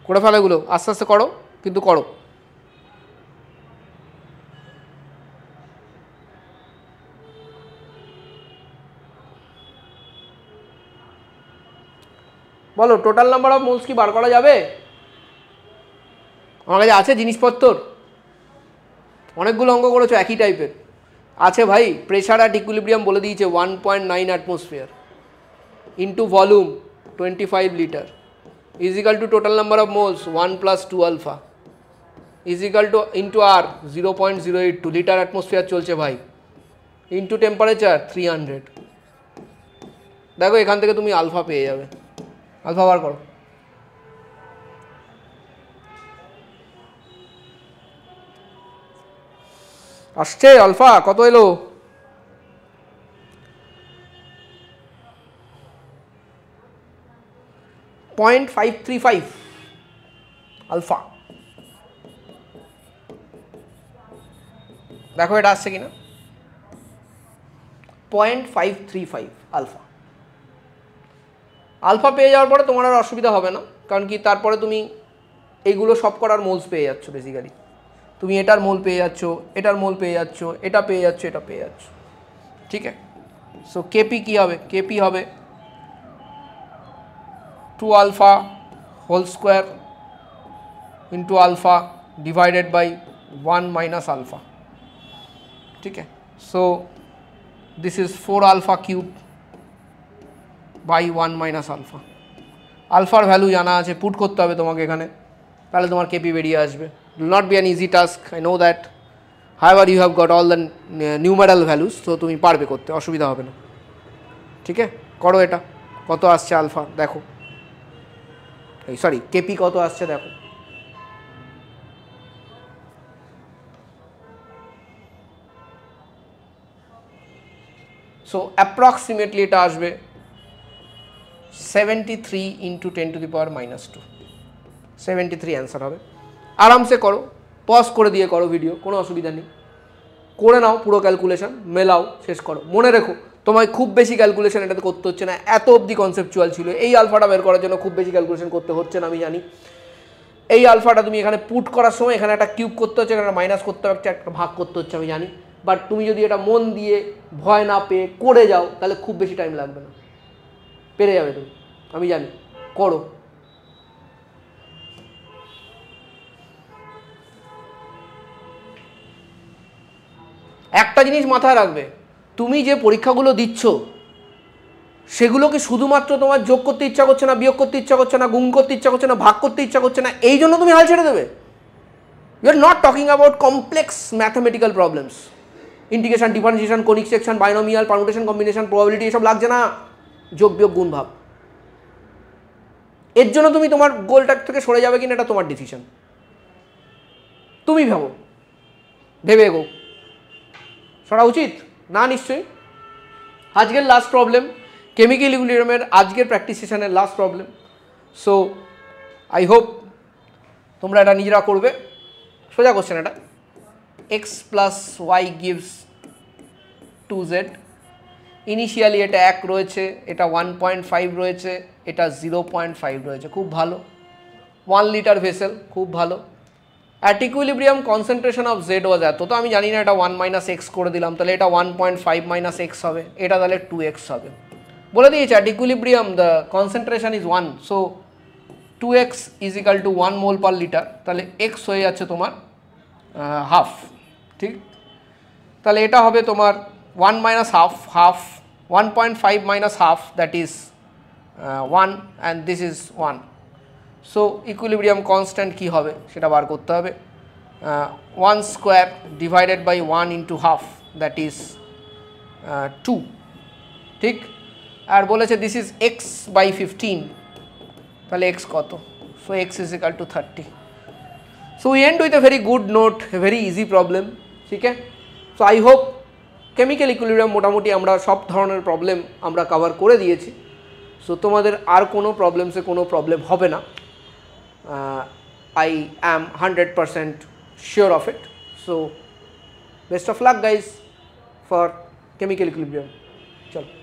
করে ফেলো এগুলো, আস্তে আস্তে করো, কিন্তু করো। বলো টোটাল নাম্বার অফ মোলস কি বার করা যাবে? আমার কাছে আছে জিনিসপত্র, অনেকগুলো অঙ্ক করেছো একই টাইপের আছে ভাই। প্রেশার অ্যাট ইকুইলিব্রিয়াম বলে দিয়েছে 1.9 atmosphere into volume 25 litre is equal to total number of moles 1 plus 2 alpha is equal to into R 0.082 litre atmosphere চলছে ভাই, ইন্টু টেম্পারেচার 300। দেখো এখান থেকে তুমি আলফা পেয়ে যাবে, আলফা বার করো। আসছে আলফা, কত এলো? .535 আলফা। দেখো এটা আসছে কিনা, 0.535 আলফা। আলফা পেয়ে যাওয়ার পরে তোমার আর অসুবিধা হবে না, কারণ কি তারপরে তুমি এইগুলো সব করার মোলস পেয়ে যাচ্ছ। বেসিক্যালি তুমি এটার মোল পেয়ে যাচ্ছ, এটার মোল পেয়ে যাচ্ছ, এটা পেয়ে যাচ্ছ, এটা পেয়ে যাচ্ছ, ঠিক আছে। সো কেপি কী হবে? কেপি হবে 2 alpha whole square into alpha divided by 1 minus alpha, ঠিক আছে। So this is 4 alpha cube by 1 minus alpha. আলফার ভ্যালু জানা আছে, পুট করতে হবে তোমাকে এখানে, তাহলে তোমার কেপি বেরিয়ে আসবে। will not be an easy task, I know that, however you have got all the numeral values, so তুমি পারবে করতে, অসুবিধা হবে না, ঠিক আছে। করো এটা, কত আসছে আলফা দেখো, এই সরি কেপি কত আসছে দেখো। সো অ্যাপ্রক্সিমেটলি এটা আসবে 73 into 10 two the power -2, 73 answer হবে। আরামসে করো, পজ করে দিয়ে করো ভিডিও, কোনো অসুবিধা নেই, করে নাও পুরো ক্যালকুলেশন, মেলাও, শেষ করো। মনে রেখো তোমায় খুব বেশি ক্যালকুলেশন এটাতে করতে হচ্ছে না, এত অবধি কনসেপচুয়াল ছিল। এই আলফাটা বের করার জন্য খুব বেশি ক্যালকুলেশন করতে হচ্ছে না, আমি জানি। এই আলফাটা তুমি এখানে পুট করার সময় এখানে একটা কিউব করতে হচ্ছে, এখানে মাইনাস করতে হচ্ছে, একটা ভাগ করতে হচ্ছে, আমি জানি। বাট তুমি যদি এটা মন দিয়ে ভয় না পেয়ে করে যাও তাহলে খুব বেশি টাইম লাগবে না, পেরে যাবে তুমি, আমি জানি, করো। একটা জিনিস মাথায় রাখবে, তুমি যে পরীক্ষাগুলো দিচ্ছ সেগুলোকে শুধুমাত্র তোমার যোগ করতে ইচ্ছা করছে না, বিয়োগ করতে ইচ্ছা করছে না, গুণ করতে ইচ্ছা করছে না, ভাগ করতে ইচ্ছা করছে না, এই জন্য তুমি হাল ছেড়ে দেবে? You are not talking about complex mathematical problems, integration, differentiation, conic section, binomial, permutation, combination, probability, এসব লাগছে না, যোগ বিয়োগ গুণ ভাগ। এর জন্য তুমি তোমার গোলটার থেকে সরে যাবে কিনা এটা তোমার ডিসিশন, তুমি ভাবো, ভেবে এগো। সরা উচিত না? নিশ্চয়ই। আজকের লাস্ট প্রবলেম, কেমিক্যাল ইকুইলিব্রিয়ামের আজকের প্র্যাকটিস সেশনের last problem. So I hope তোমরা এটা নিজেরা করবে। সোজা কোশ্চেন এটা, X plus Y gives 2z, initially এটা 1 রয়েছে, এটা 1.5 রয়েছে, এটা 0.5 রয়েছে, খুব ভালো। 1 লিটার ভেসেল, খুব ভালো। At equilibrium concentration of Z was এত, তো আমি জানি না, এটা 1 মাইনাস এক্স করে দিলাম, তাহলে এটা 1.5 মাইনাস এক্স হবে, এটা তাহলে 2x হবে। বলে দিয়েছে at equilibrium the concentration is 1, so 2x is equal two 1 mole per litre, তাহলে x হয়ে যাচ্ছে তোমার হাফ, ঠিক? তাহলে এটা হবে তোমার 1 minus half, half 1.5 minus half, that is 1 and this is 1। So equilibrium constant কী হবে সেটা বার করতে হবে। 1 square divided by 1 into half, that is 2, ঠিক? আর বলেছে দিস ইজ এক্স বাই 15, তাহলে এক্স কত? So x is equal two 30। So we and with a very good note, a very easy problem, ঠিক আছে? So I hope chemical equilibrium মোটামুটি আমরা সব ধরনের প্রবলেম আমরা কভার করে দিয়েছি। সো তোমাদের আর কোনো প্রবলেমসে কোনো প্রবলেম হবে না, I am 100% sure of it. So best of luck guys for chemical equilibrium. Chalo.